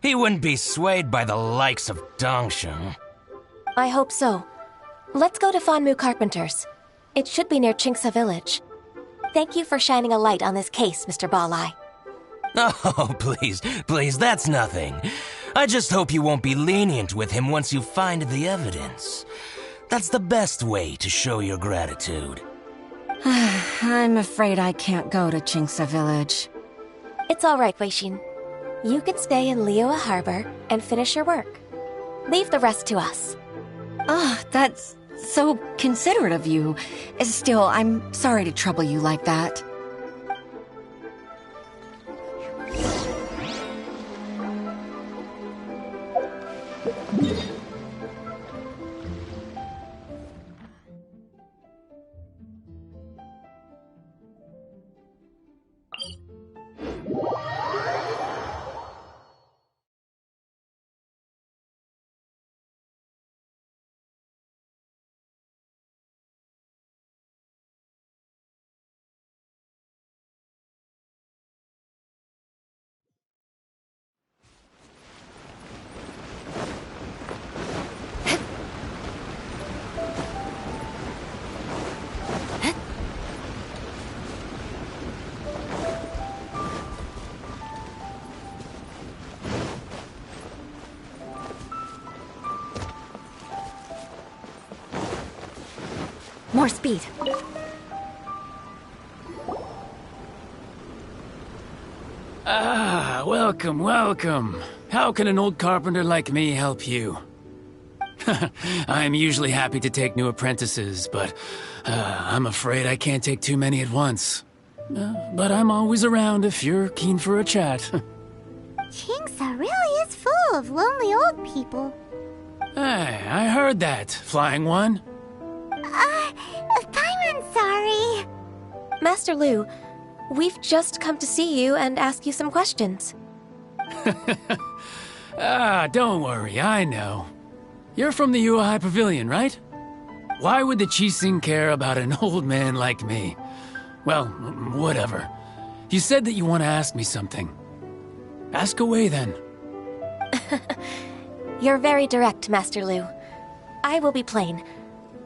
He wouldn't be swayed by the likes of Dongsheng. I hope so. Let's go to Fanmu Carpenters. It should be near Chinksa Village. Thank you for shining a light on this case, Mr. Bolai. Oh, please, that's nothing. I just hope you won't be lenient with him once you find the evidence. That's the best way to show your gratitude. I'm afraid I can't go to Chingsa Village. It's all right, Weishin. You can stay in Liyue Harbor and finish your work. Leave the rest to us. That's so considerate of you. Still, I'm sorry to trouble you like that. More speed. Ah, welcome, welcome. How can an old carpenter like me help you? I'm usually happy to take new apprentices, but I'm afraid I can't take too many at once. But I'm always around if you're keen for a chat. Chingsa really is full of lonely old people. Hey, I heard that, Flying One. Paimon's sorry. Master Lu, we've just come to see you and ask you some questions. Don't worry, I know. You're from the Yuehai Pavilion, right? Why would the Qixing care about an old man like me? Well, whatever. You said that you want to ask me something. Ask away, then. You're very direct, Master Lu. I will be plain.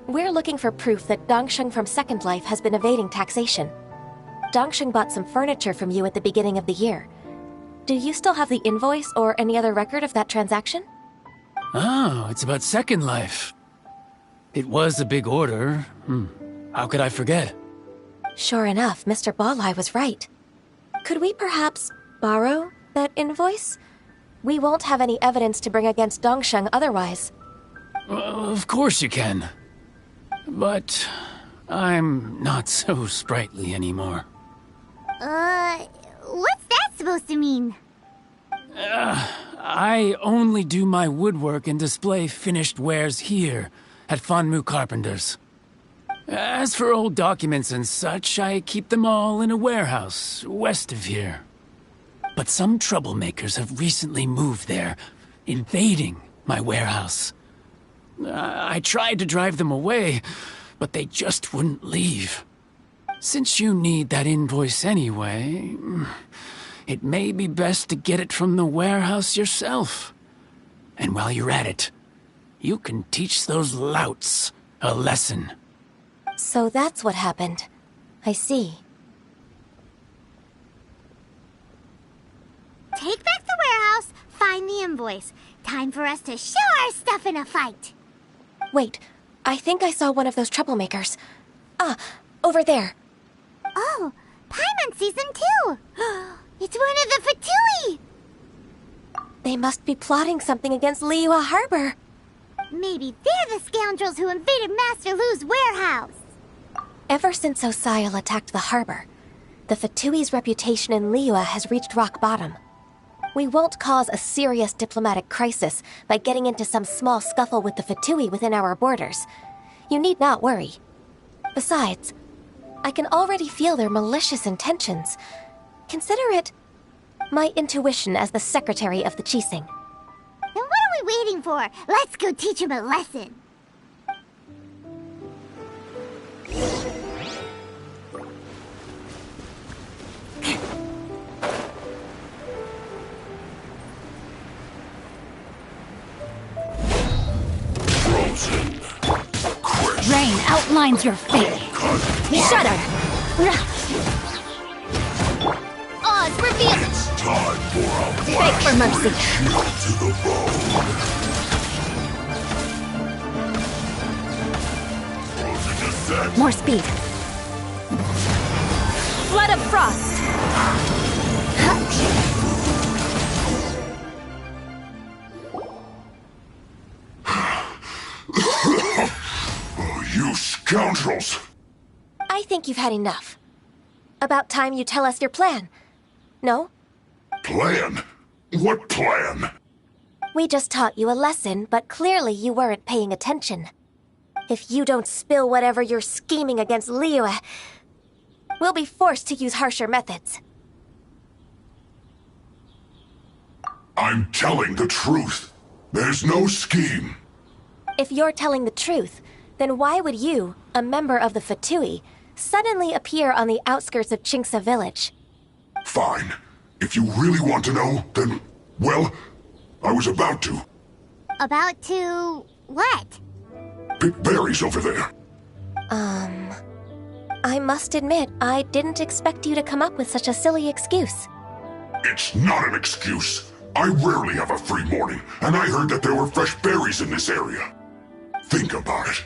We're looking for proof that Dongsheng from Second Life has been evading taxation. Dongsheng bought some furniture from you at the beginning of the year. Do you still have the invoice or any other record of that transaction? Oh, it's about Second Life. It was a big order. How could I forget? Sure enough, Mr. Balai was right. Could we perhaps borrow that invoice? We won't have any evidence to bring against Dongsheng otherwise. Of course you can. But I'm not so sprightly anymore. What's that supposed to mean? I only do my woodwork and display finished wares here at Fanmu Carpenters. As for old documents and such, I keep them all in a warehouse west of here. But some troublemakers have recently moved there, invading my warehouse. I tried to drive them away, but they just wouldn't leave. Since you need that invoice anyway, it may be best to get it from the warehouse yourself. And while you're at it, you can teach those louts a lesson. So that's what happened. I see. Take back the warehouse, find the invoice. Time for us to show our stuff in a fight. Wait, I think I saw one of those troublemakers. Over there. Oh, Paimon sees them too. It's one of the Fatui. They must be plotting something against Liyue Harbor. Maybe they're the scoundrels who invaded Master Lu's warehouse. Ever since Osial attacked the harbor, the Fatui's reputation in Liyue has reached rock bottom. We won't cause a serious diplomatic crisis by getting into some small scuffle with the Fatui within our borders. You need not worry. Besides, I can already feel their malicious intentions. Consider it my intuition as the secretary of the Qixing. Then what are we waiting for? Let's go teach him a lesson. Rain outlines your fate. Shudder! Oz, reveal! Time for a Beg for mercy. to the bone. Closing the set. More speed. Flood of Frost! Oh, you scoundrels! I think you've had enough. About time you tell us your plan. No? Plan? What plan? We just taught you a lesson, but clearly you weren't paying attention. If you don't spill whatever you're scheming against Liyue, we'll be forced to use harsher methods. I'm telling the truth. There's no scheme. If you're telling the truth, then why would you, a member of the Fatui, suddenly appear on the outskirts of Chinksa village? Fine. If you really want to know, then, well, I was about to. About to what? Pick berries over there. I must admit, I didn't expect you to come up with such a silly excuse. It's not an excuse. I rarely have a free morning, and I heard that there were fresh berries in this area. Think about it.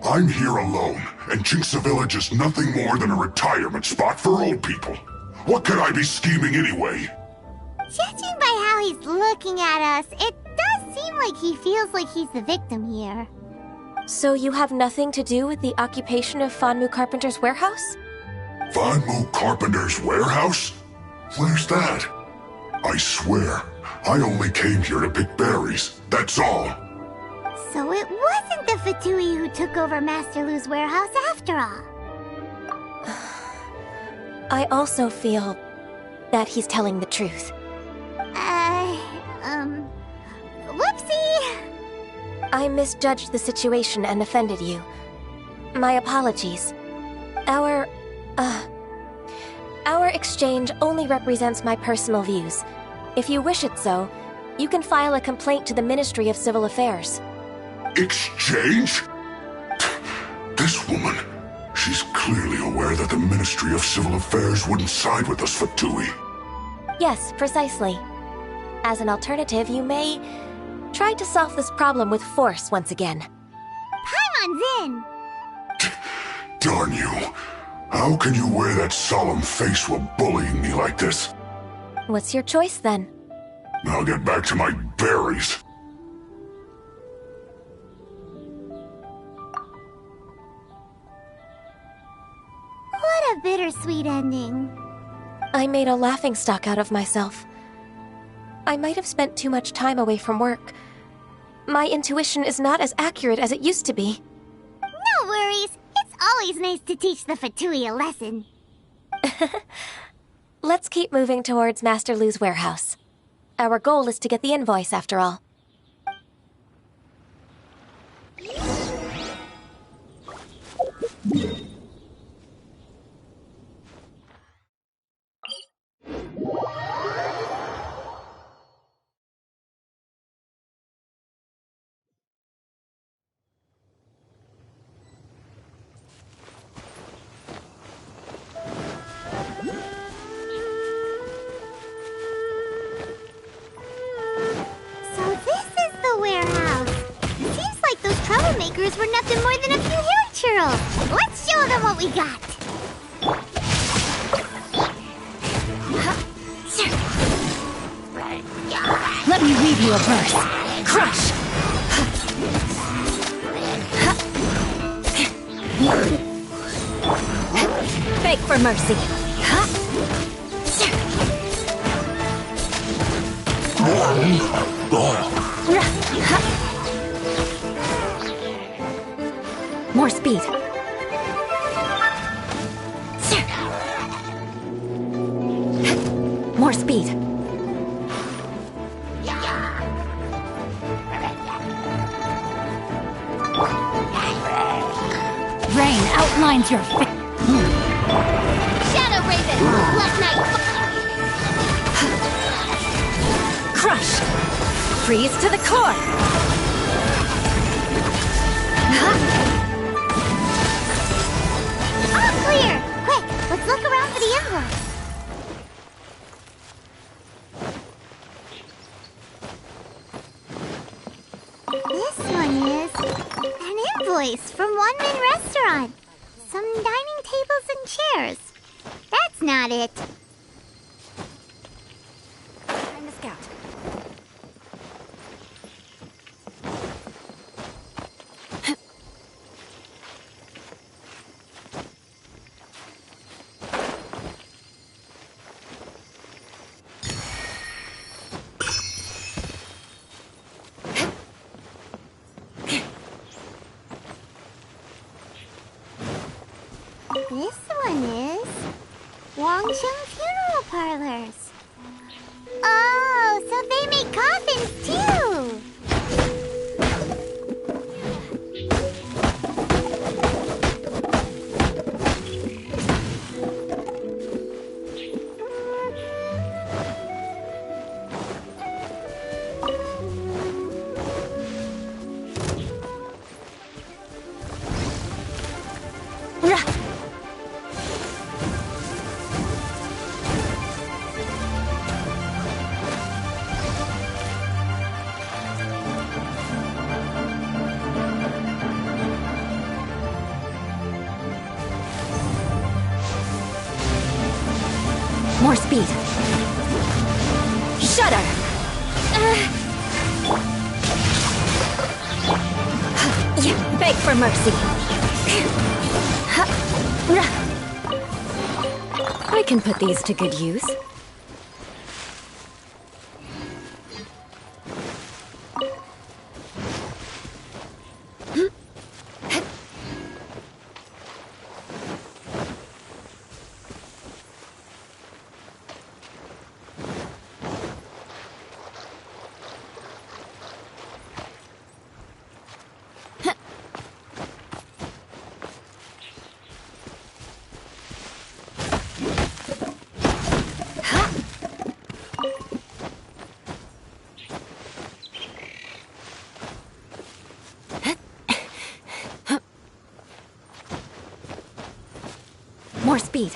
I'm here alone, and Chinksa Village is nothing more than a retirement spot for old people. What could I be scheming anyway? Judging by how he's looking at us, it does seem like he feels like he's the victim here. So you have nothing to do with the occupation of Fanmu Carpenter's warehouse? Fanmu Carpenter's warehouse? Where's that? I swear, I only came here to pick berries, that's all. So it wasn't the Fatui who took over Master Lu's warehouse after all. I also feel that he's telling the truth. Whoopsie! I misjudged the situation and offended you. My apologies. Our exchange only represents my personal views. If you wish it so, you can file a complaint to the Ministry of Civil Affairs. Exchange? This woman, she's clearly aware that the Ministry of Civil Affairs wouldn't side with us Fatui. Yes, precisely. As an alternative, you may try to solve this problem with force once again. Paimon's in! Darn you. How can you wear that solemn face while bullying me like this? What's your choice, then? I'll get back to my berries. What a bittersweet ending. I made a laughingstock out of myself. I might have spent too much time away from work. My intuition is not as accurate as it used to be. No worries. It's always nice to teach the Fatui a lesson. Let's keep moving towards Master Lu's warehouse. Our goal is to get the invoice, after all. Troublemakers were nothing more than a few hair churls. Let's show them what we got. Let me read you a verse. Crush! Beg for mercy. More speed. More speed. Rain outlines your face. Shadow Raven, Black Knight. Crush. Freeze to the core. All clear! Quick, let's look around for the invoice. This one is an invoice from One Min Restaurant. Some dining tables and chairs. That's not it. I'm the scout. This one is Wangsheng Funeral Parlors. Oh, so they make coffins too! More speed. Shudder! Beg for mercy. I can put these to good use. More speed.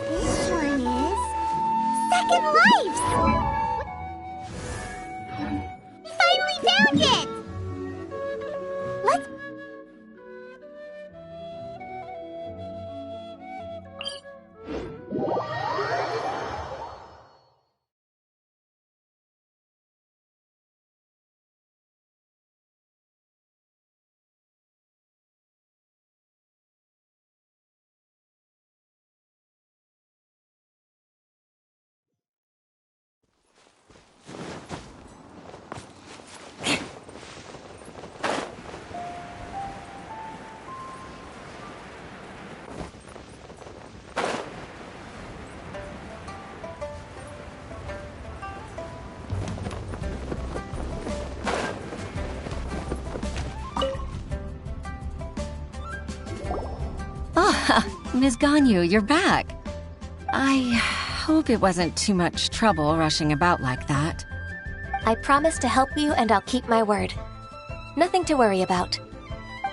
This one is Second Lives! We finally found it! Let's... Ms. Ganyu, you're back. I hope it wasn't too much trouble rushing about like that. I promise to help you and I'll keep my word. Nothing to worry about.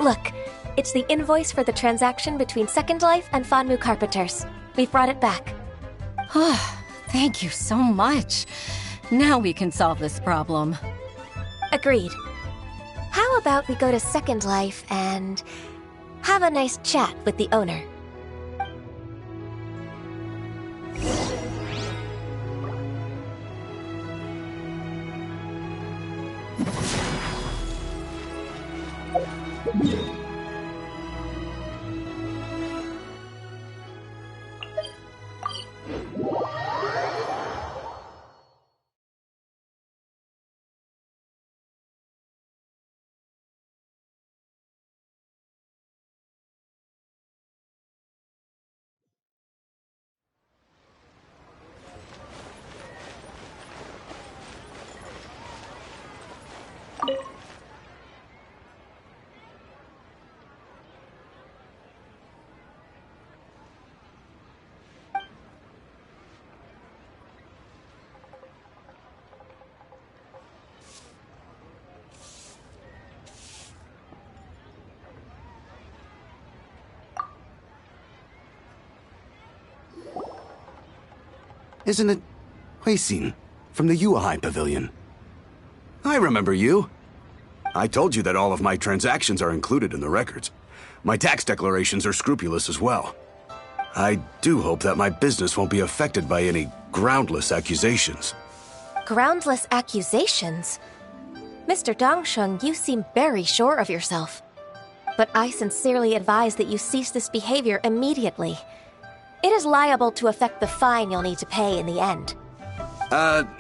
Look, it's the invoice for the transaction between Second Life and Fanmu Carpenters. We've brought it back. Oh, thank you so much. Now we can solve this problem. Agreed. How about we go to Second Life and have a nice chat with the owner? Isn't it Huixin from the Yuehai Pavilion? I remember you. I told you that all of my transactions are included in the records. My tax declarations are scrupulous as well. I do hope that my business won't be affected by any groundless accusations. Groundless accusations? Mr. Dongsheng, you seem very sure of yourself. But I sincerely advise that you cease this behavior immediately. It is liable to affect the fine you'll need to pay in the end.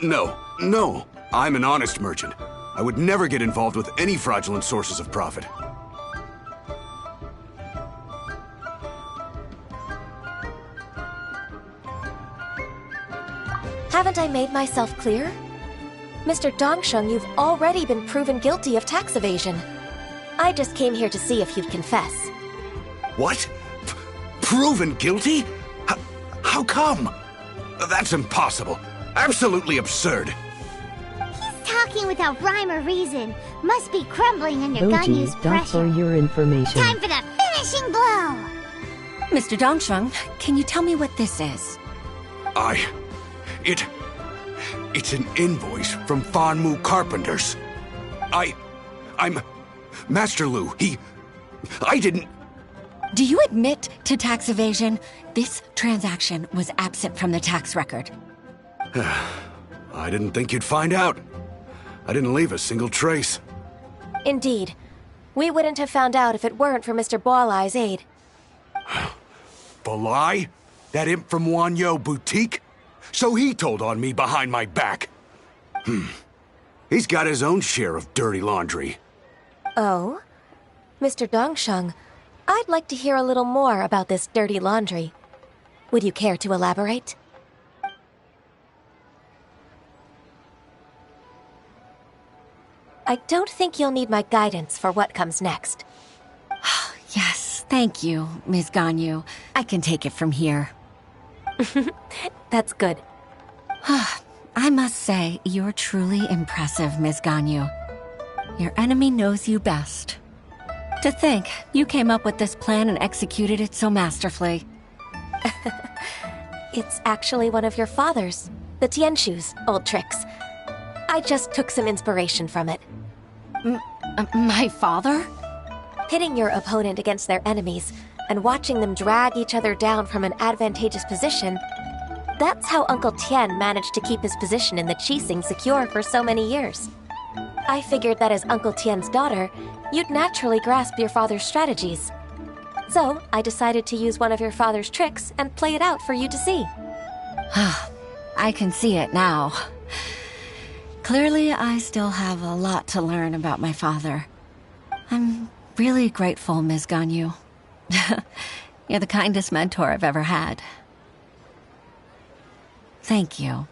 No. I'm an honest merchant. I would never get involved with any fraudulent sources of profit. Haven't I made myself clear? Mr. Dongsheng, you've already been proven guilty of tax evasion. I just came here to see if you'd confess. What? Proven guilty? How come? That's impossible. Absolutely absurd. He's talking without rhyme or reason. Must be crumbling under Ganyu's For pressure. your information. Time for the finishing blow! Mr. Dongsheng, can you tell me what this is? It's an invoice from Fanmu Carpenters. I'm Master Lu. I didn't... Do you admit to tax evasion? This transaction was absent from the tax record. I didn't think you'd find out. I didn't leave a single trace. Indeed. We wouldn't have found out if it weren't for Mr. Bolai's aid. Bolai? That imp from Wanyo Boutique? So he told on me behind my back. He's got his own share of dirty laundry. Oh? Mr. Dongsheng, I'd like to hear a little more about this dirty laundry. Would you care to elaborate? I don't think you'll need my guidance for what comes next. Yes, thank you, Ms. Ganyu. I can take it from here. That's good. I must say, you're truly impressive, Ms. Ganyu. Your enemy knows you best. To think, you came up with this plan and executed it so masterfully. It's actually one of your father's, the Tianshu's, old tricks. I just took some inspiration from it. My father? Pitting your opponent against their enemies and watching them drag each other down from an advantageous position. That's how Uncle Tian managed to keep his position in the Qixing secure for so many years. I figured that as Uncle Tian's daughter, you'd naturally grasp your father's strategies. So, I decided to use one of your father's tricks and play it out for you to see. I can see it now. Clearly, I still have a lot to learn about my father. I'm really grateful, Ms. Ganyu. You're the kindest mentor I've ever had. Thank you.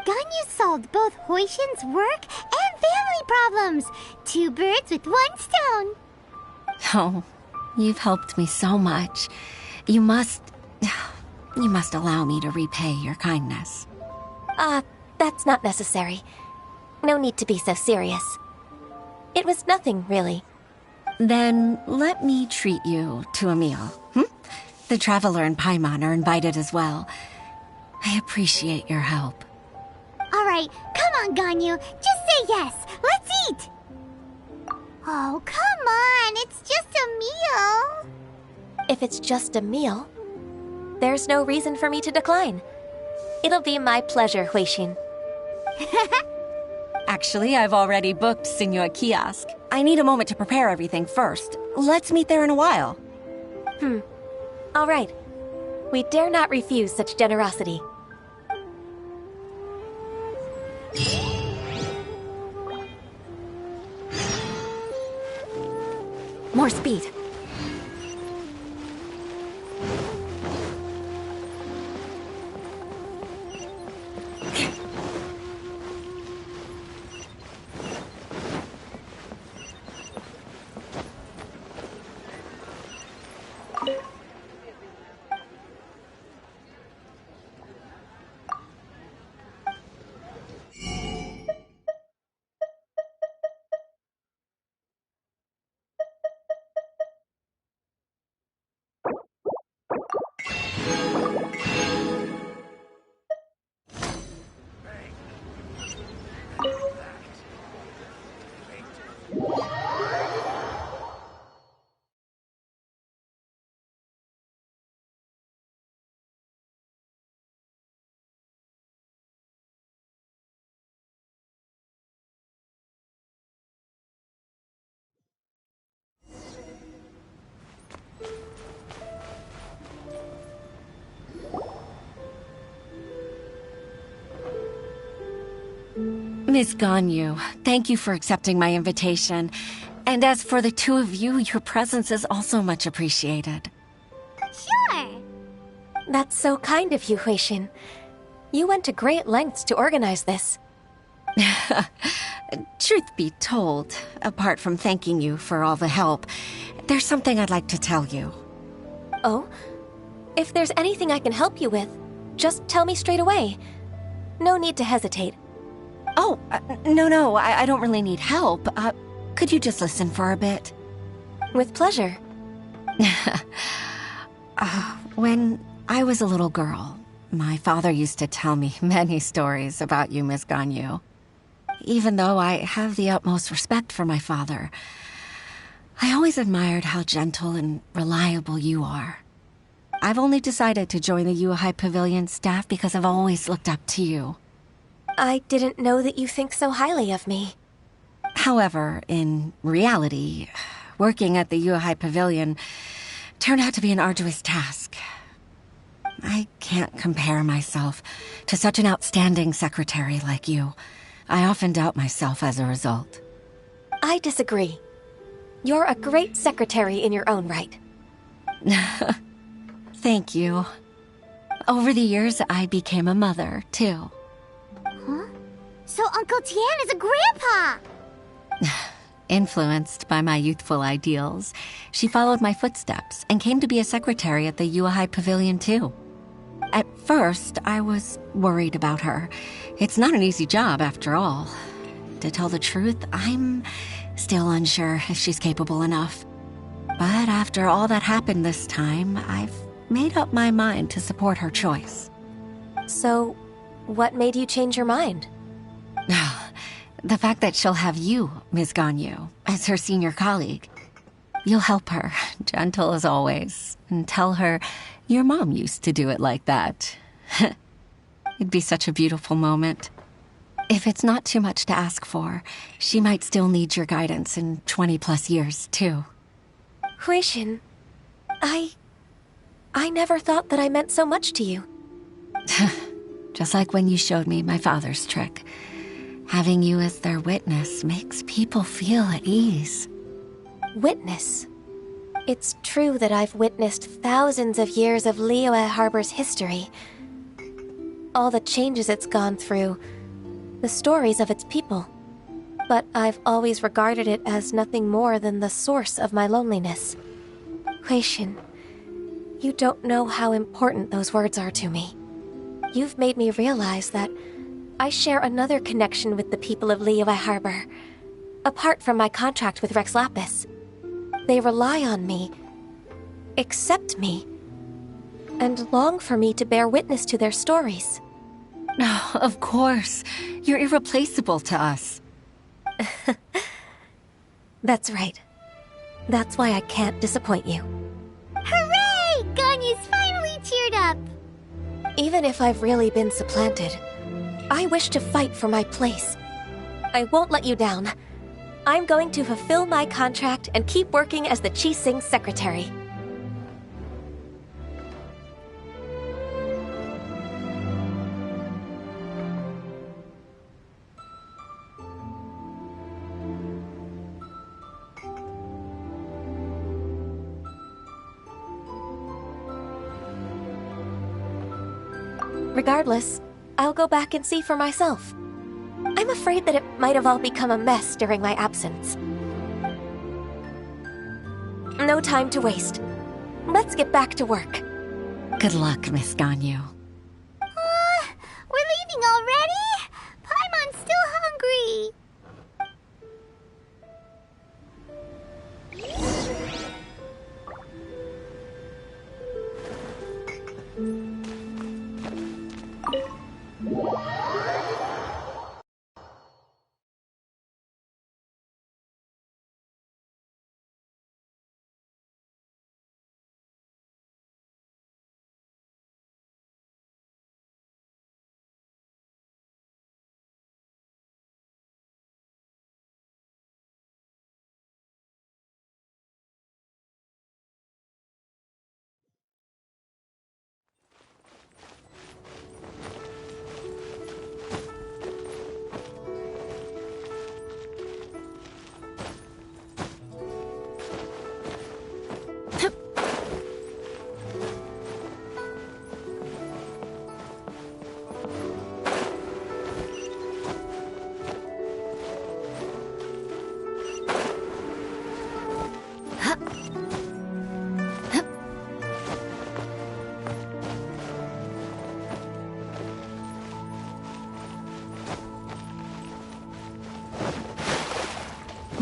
Ganyu solved both Huixin's work and family problems. 2 birds with 1 stone. Oh, you've helped me so much. You must allow me to repay your kindness. That's not necessary. No need to be so serious. It was nothing, really. Then let me treat you to a meal. The Traveler and Paimon are invited as well. I appreciate your help. All right, come on, Ganyu. Just say yes. Let's eat. Oh, come on. It's just a meal. If it's just a meal, there's no reason for me to decline. It'll be my pleasure, Huixin. Actually, I've already booked Senor Kiosk. I need a moment to prepare everything first. Let's meet there in a while. All right. We dare not refuse such generosity. More speed. Miss Ganyu, thank you for accepting my invitation. And as for the two of you, your presence is also much appreciated. Sure. That's so kind of you, Huixin. You went to great lengths to organize this. Truth be told, apart from thanking you for all the help, there's something I'd like to tell you. Oh? If there's anything I can help you with, just tell me straight away. No need to hesitate. Oh, no, I don't really need help. Could you just listen for a bit? With pleasure. When I was a little girl, my father used to tell me many stories about you, Miss Ganyu. Even though I have the utmost respect for my father, I always admired how gentle and reliable you are. I've only decided to join the Yuhai Pavilion staff because I've always looked up to you. I didn't know that you think so highly of me. However, in reality, working at the Yuhai Pavilion turned out to be an arduous task. I can't compare myself to such an outstanding secretary like you. I often doubt myself as a result. I disagree. You're a great secretary in your own right. Thank you. Over the years, I became a mother, too. Huh? So Uncle Tian is a grandpa! Influenced by my youthful ideals, she followed my footsteps and came to be a secretary at the Yuhai Pavilion, too. At first, I was worried about her. It's not an easy job, after all. To tell the truth, I'm still unsure if she's capable enough. But after all that happened this time, I've made up my mind to support her choice. So, what made you change your mind? The fact that she'll have you, Ms. Ganyu, as her senior colleague. You'll help her, gentle as always, and tell her your mom used to do it like that. It'd be such a beautiful moment. If it's not too much to ask for, she might still need your guidance in 20+ years, too. Huixin, I never thought that I meant so much to you. Just like when you showed me my father's trick. Having you as their witness makes people feel at ease. Witness? It's true that I've witnessed thousands of years of Liyue Harbor's history. All the changes it's gone through, the stories of its people. But I've always regarded it as nothing more than the source of my loneliness. Huixin, you don't know how important those words are to me. You've made me realize that I share another connection with the people of Liyue Harbor, apart from my contract with Rex Lapis. They rely on me, accept me, and long for me to bear witness to their stories. Oh, of course. You're irreplaceable to us. That's right. That's why I can't disappoint you. Hooray! Ganyu's finally cheered up! Even if I've really been supplanted, I wish to fight for my place. I won't let you down. I'm going to fulfill my contract and keep working as the Qixing secretary. Regardless, I'll go back and see for myself. I'm afraid that it might have all become a mess during my absence. No time to waste. Let's get back to work. Good luck, Miss Ganyu. We're leaving already? Paimon's still hungry.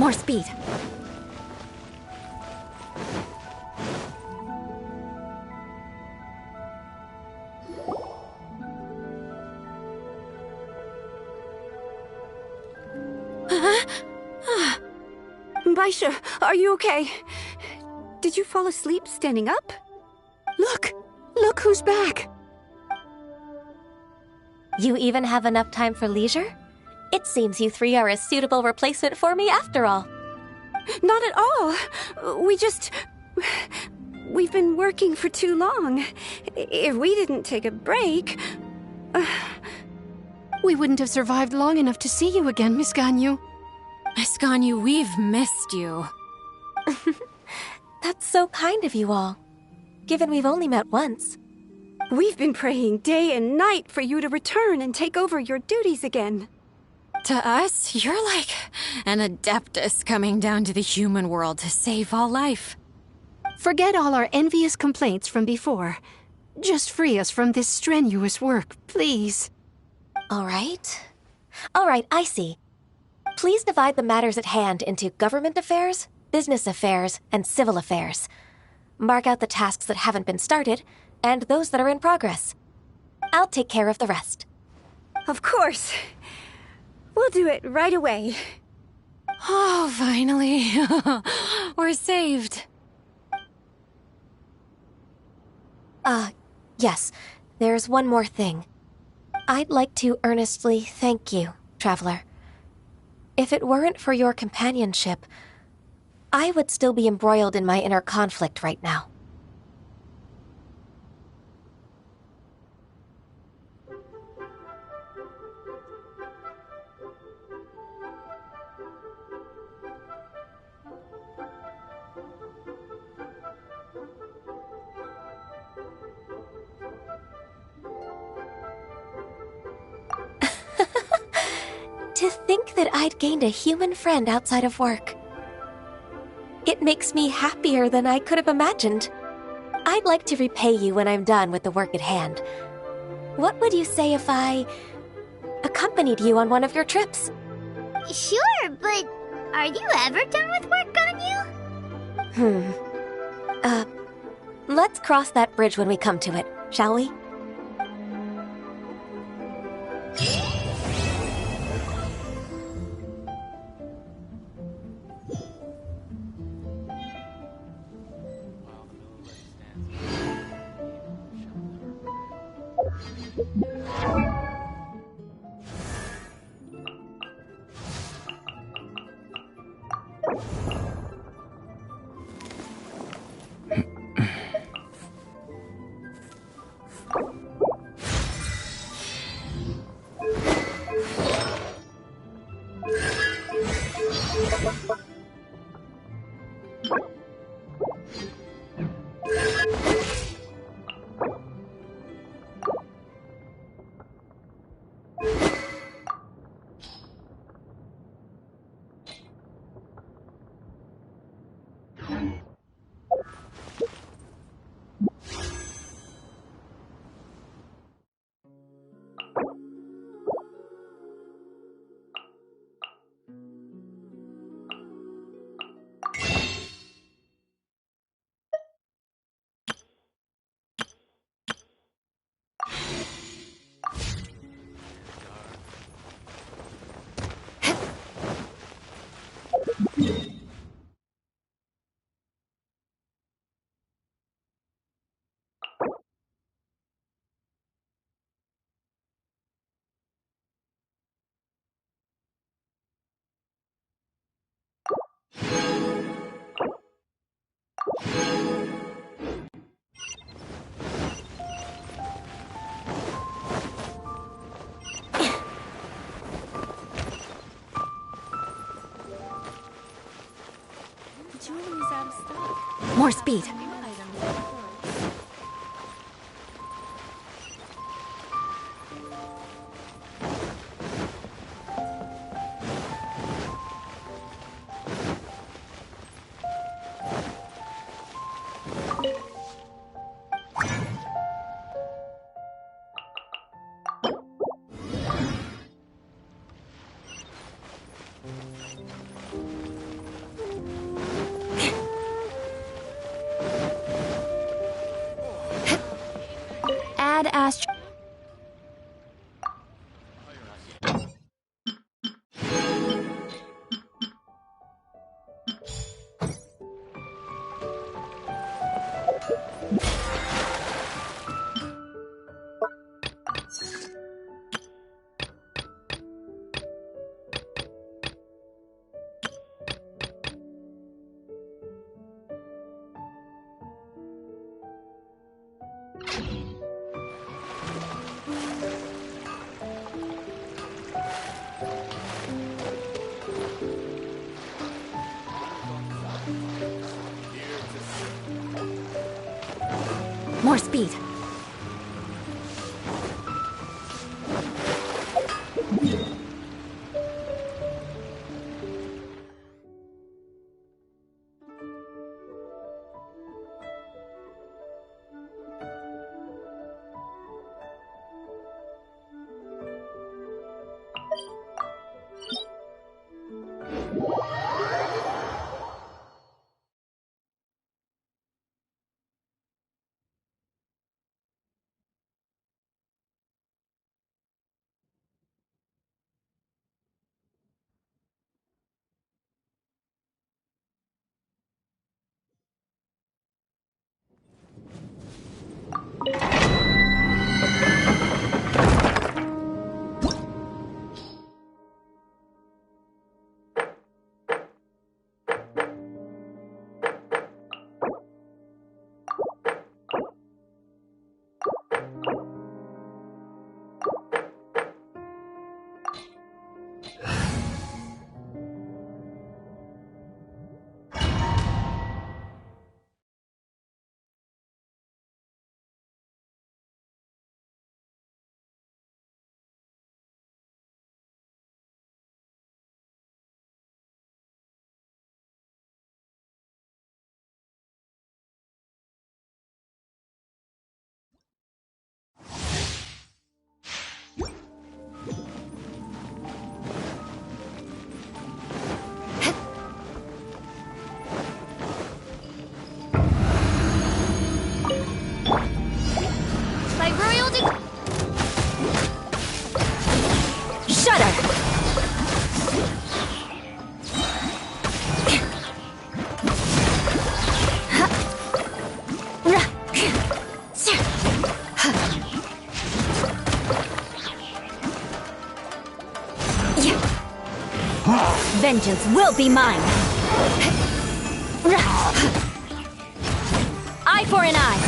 More speed. Baisha, are you okay? Did you fall asleep standing up? Look! Look who's back! You even have enough time for leisure? It seems you three are a suitable replacement for me after all. Not at all. We've been working for too long. If we didn't take a break... We wouldn't have survived long enough to see you again, Miss Ganyu. Miss Ganyu, we've missed you. That's so kind of you all, given we've only met once. We've been praying day and night for you to return and take over your duties again. To us, you're like an adeptus coming down to the human world to save all life. Forget all our envious complaints from before. Just free us from this strenuous work, please. All right, I see. Please divide the matters at hand into government affairs, business affairs, and civil affairs. Mark out the tasks that haven't been started, and those that are in progress. I'll take care of the rest. Of course. We'll do it right away. Oh, finally. We're saved. Yes. There's one more thing. I'd like to earnestly thank you, Traveler. If it weren't for your companionship, I would still be embroiled in my inner conflict right now. To think that I'd gained a human friend outside of work. It makes me happier than I could have imagined. I'd like to repay you when I'm done with the work at hand. What would you say if I accompanied you on one of your trips? Sure, but are you ever done with work, Ganyu? Let's cross that bridge when we come to it, shall we? More speed. badass... More speed. Vengeance will be mine! Eye for an eye!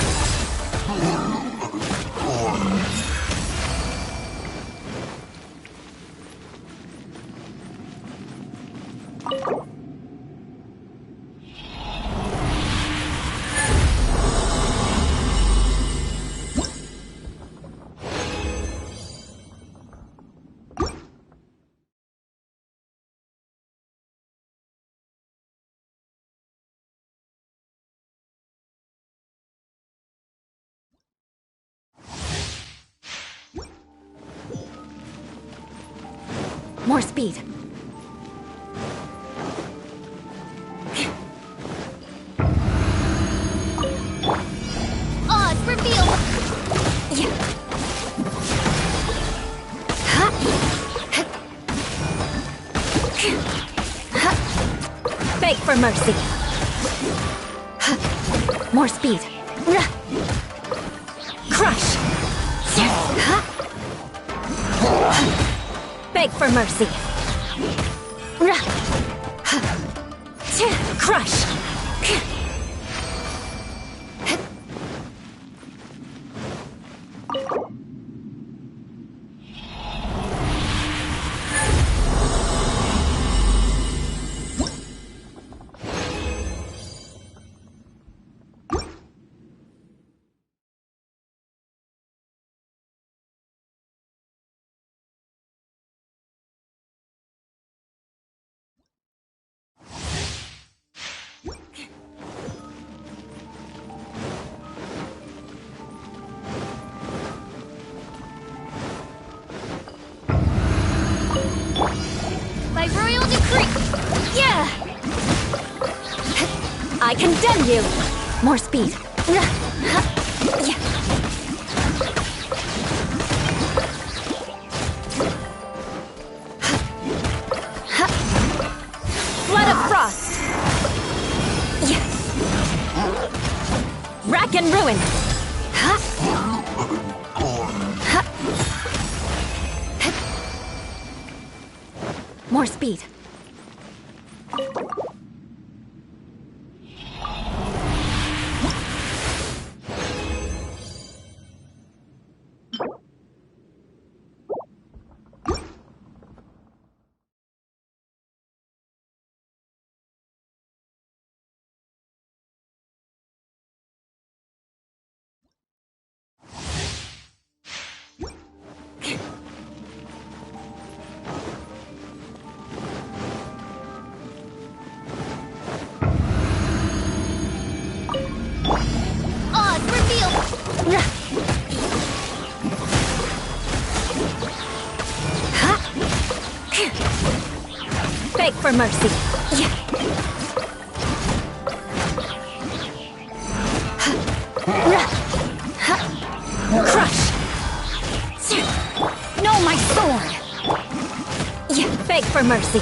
More speed. Odds revealed! Beg for mercy. More speed. Crush. Beg for mercy. Crush. By royal decree! Yeah! I condemn you! More speed. and ruin! More speed. Beg for mercy. Crush. No, my sword. Beg for mercy.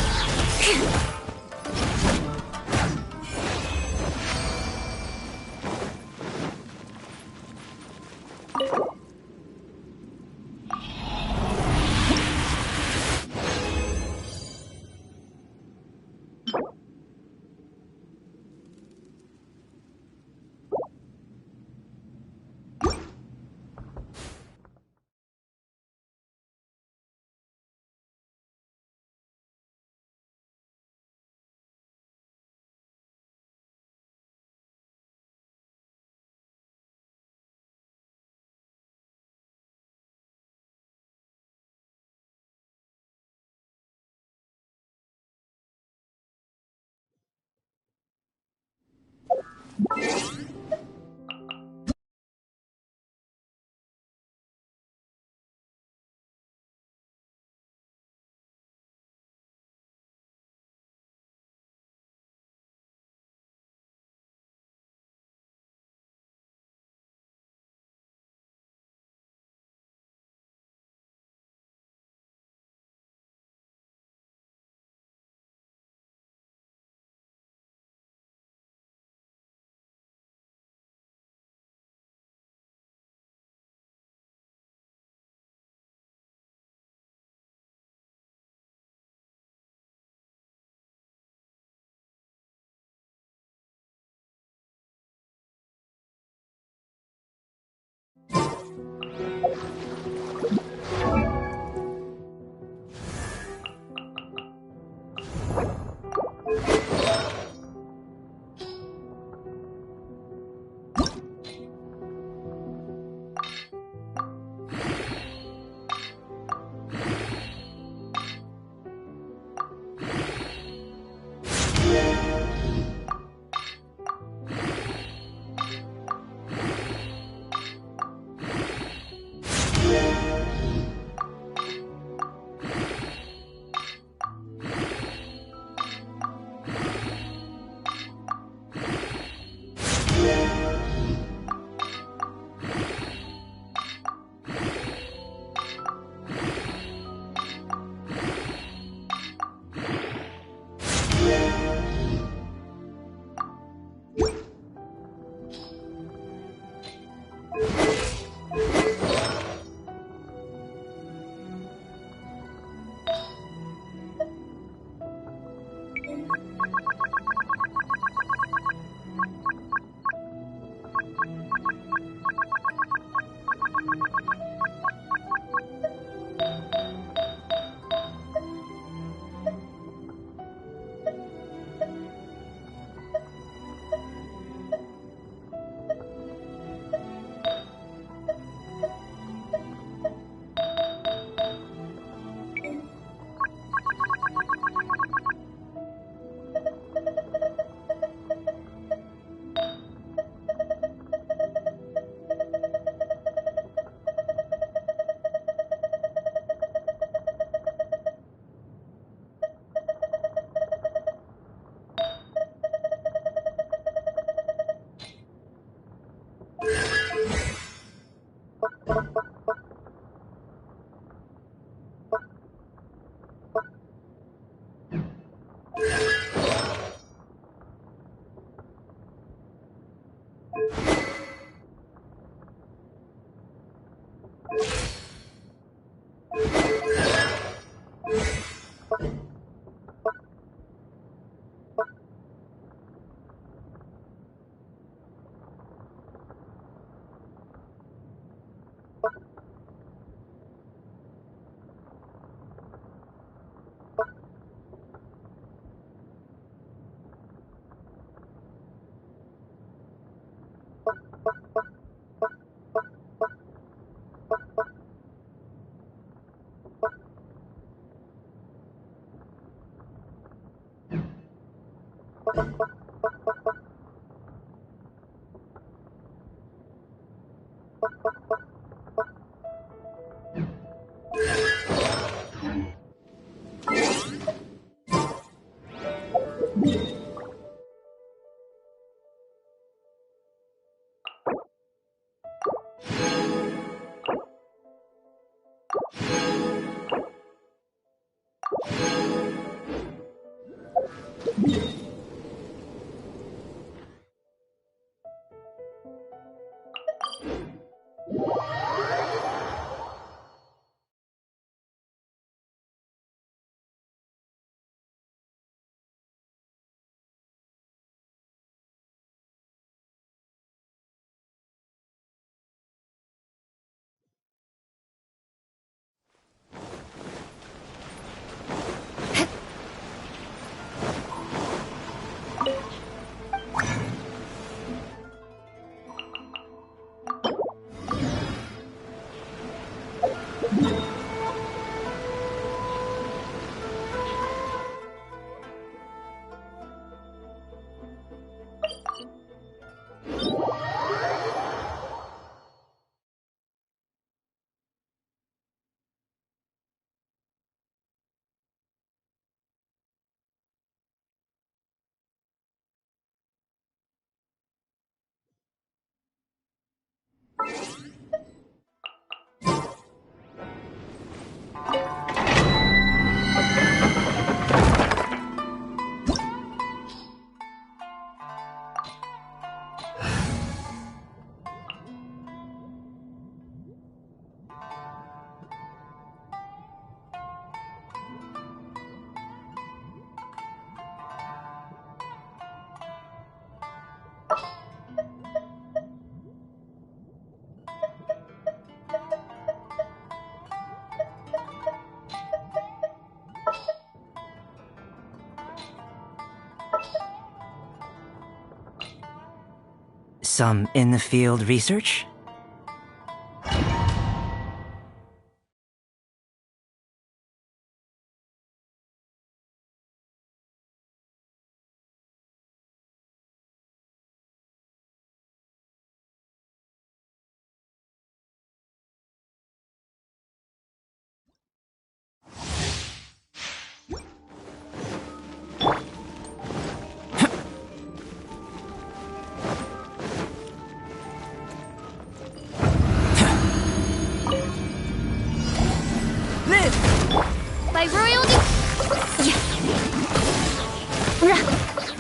Some in-the-field research? By royalty.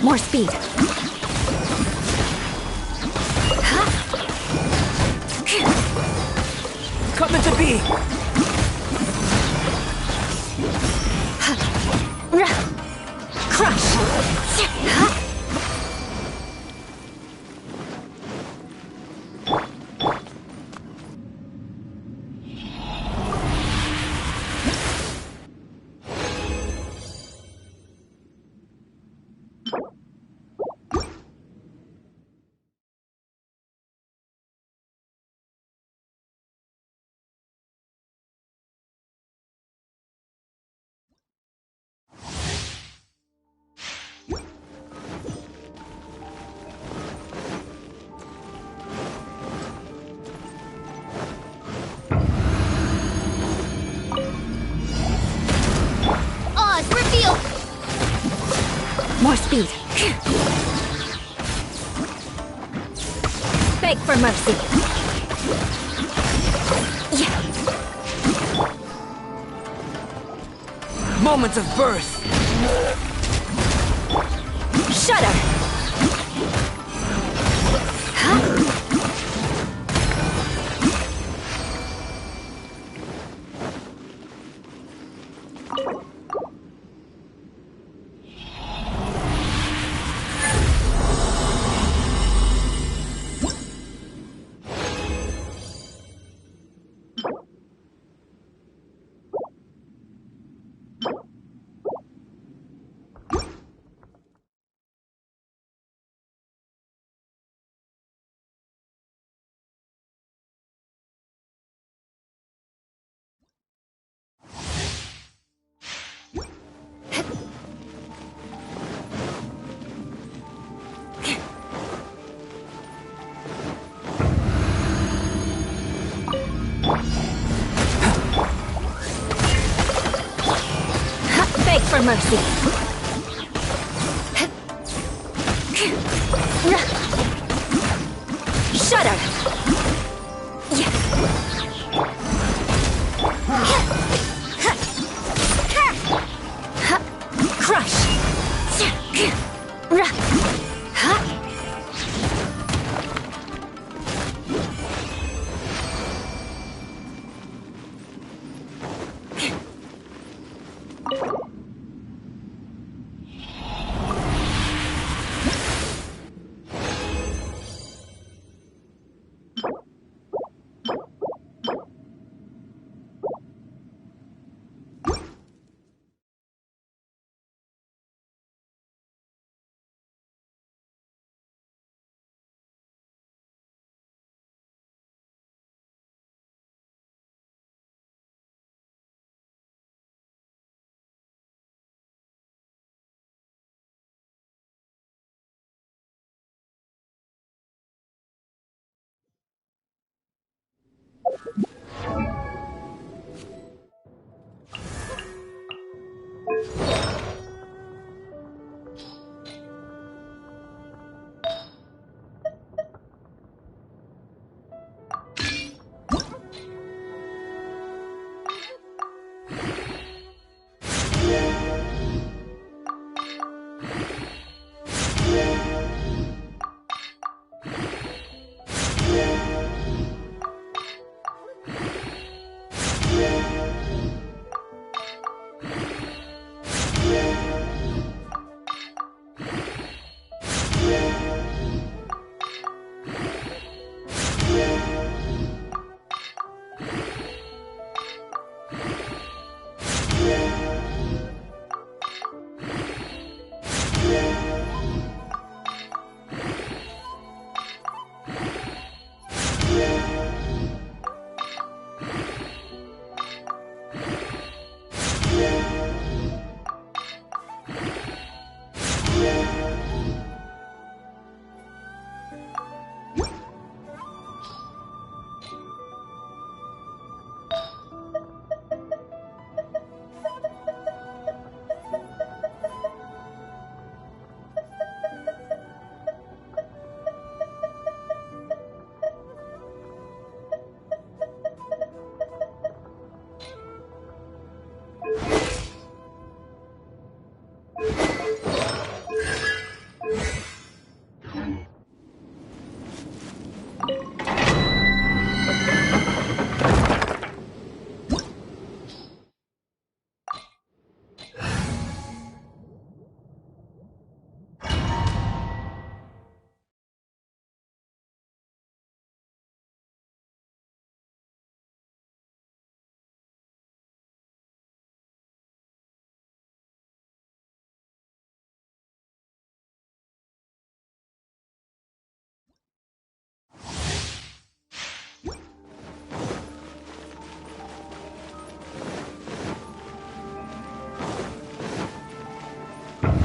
More speed. Coming to be! Crush! Oz, reveal! More speed. Beg for mercy. Moments of birth! Shudder! for mercy. Shudder! Crush!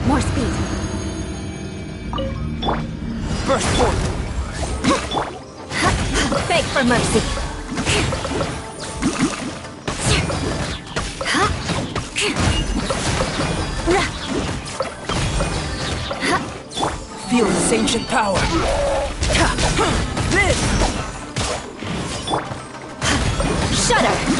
More speed. Burst forth. Beg for mercy. Feel this ancient power. This! Shudder!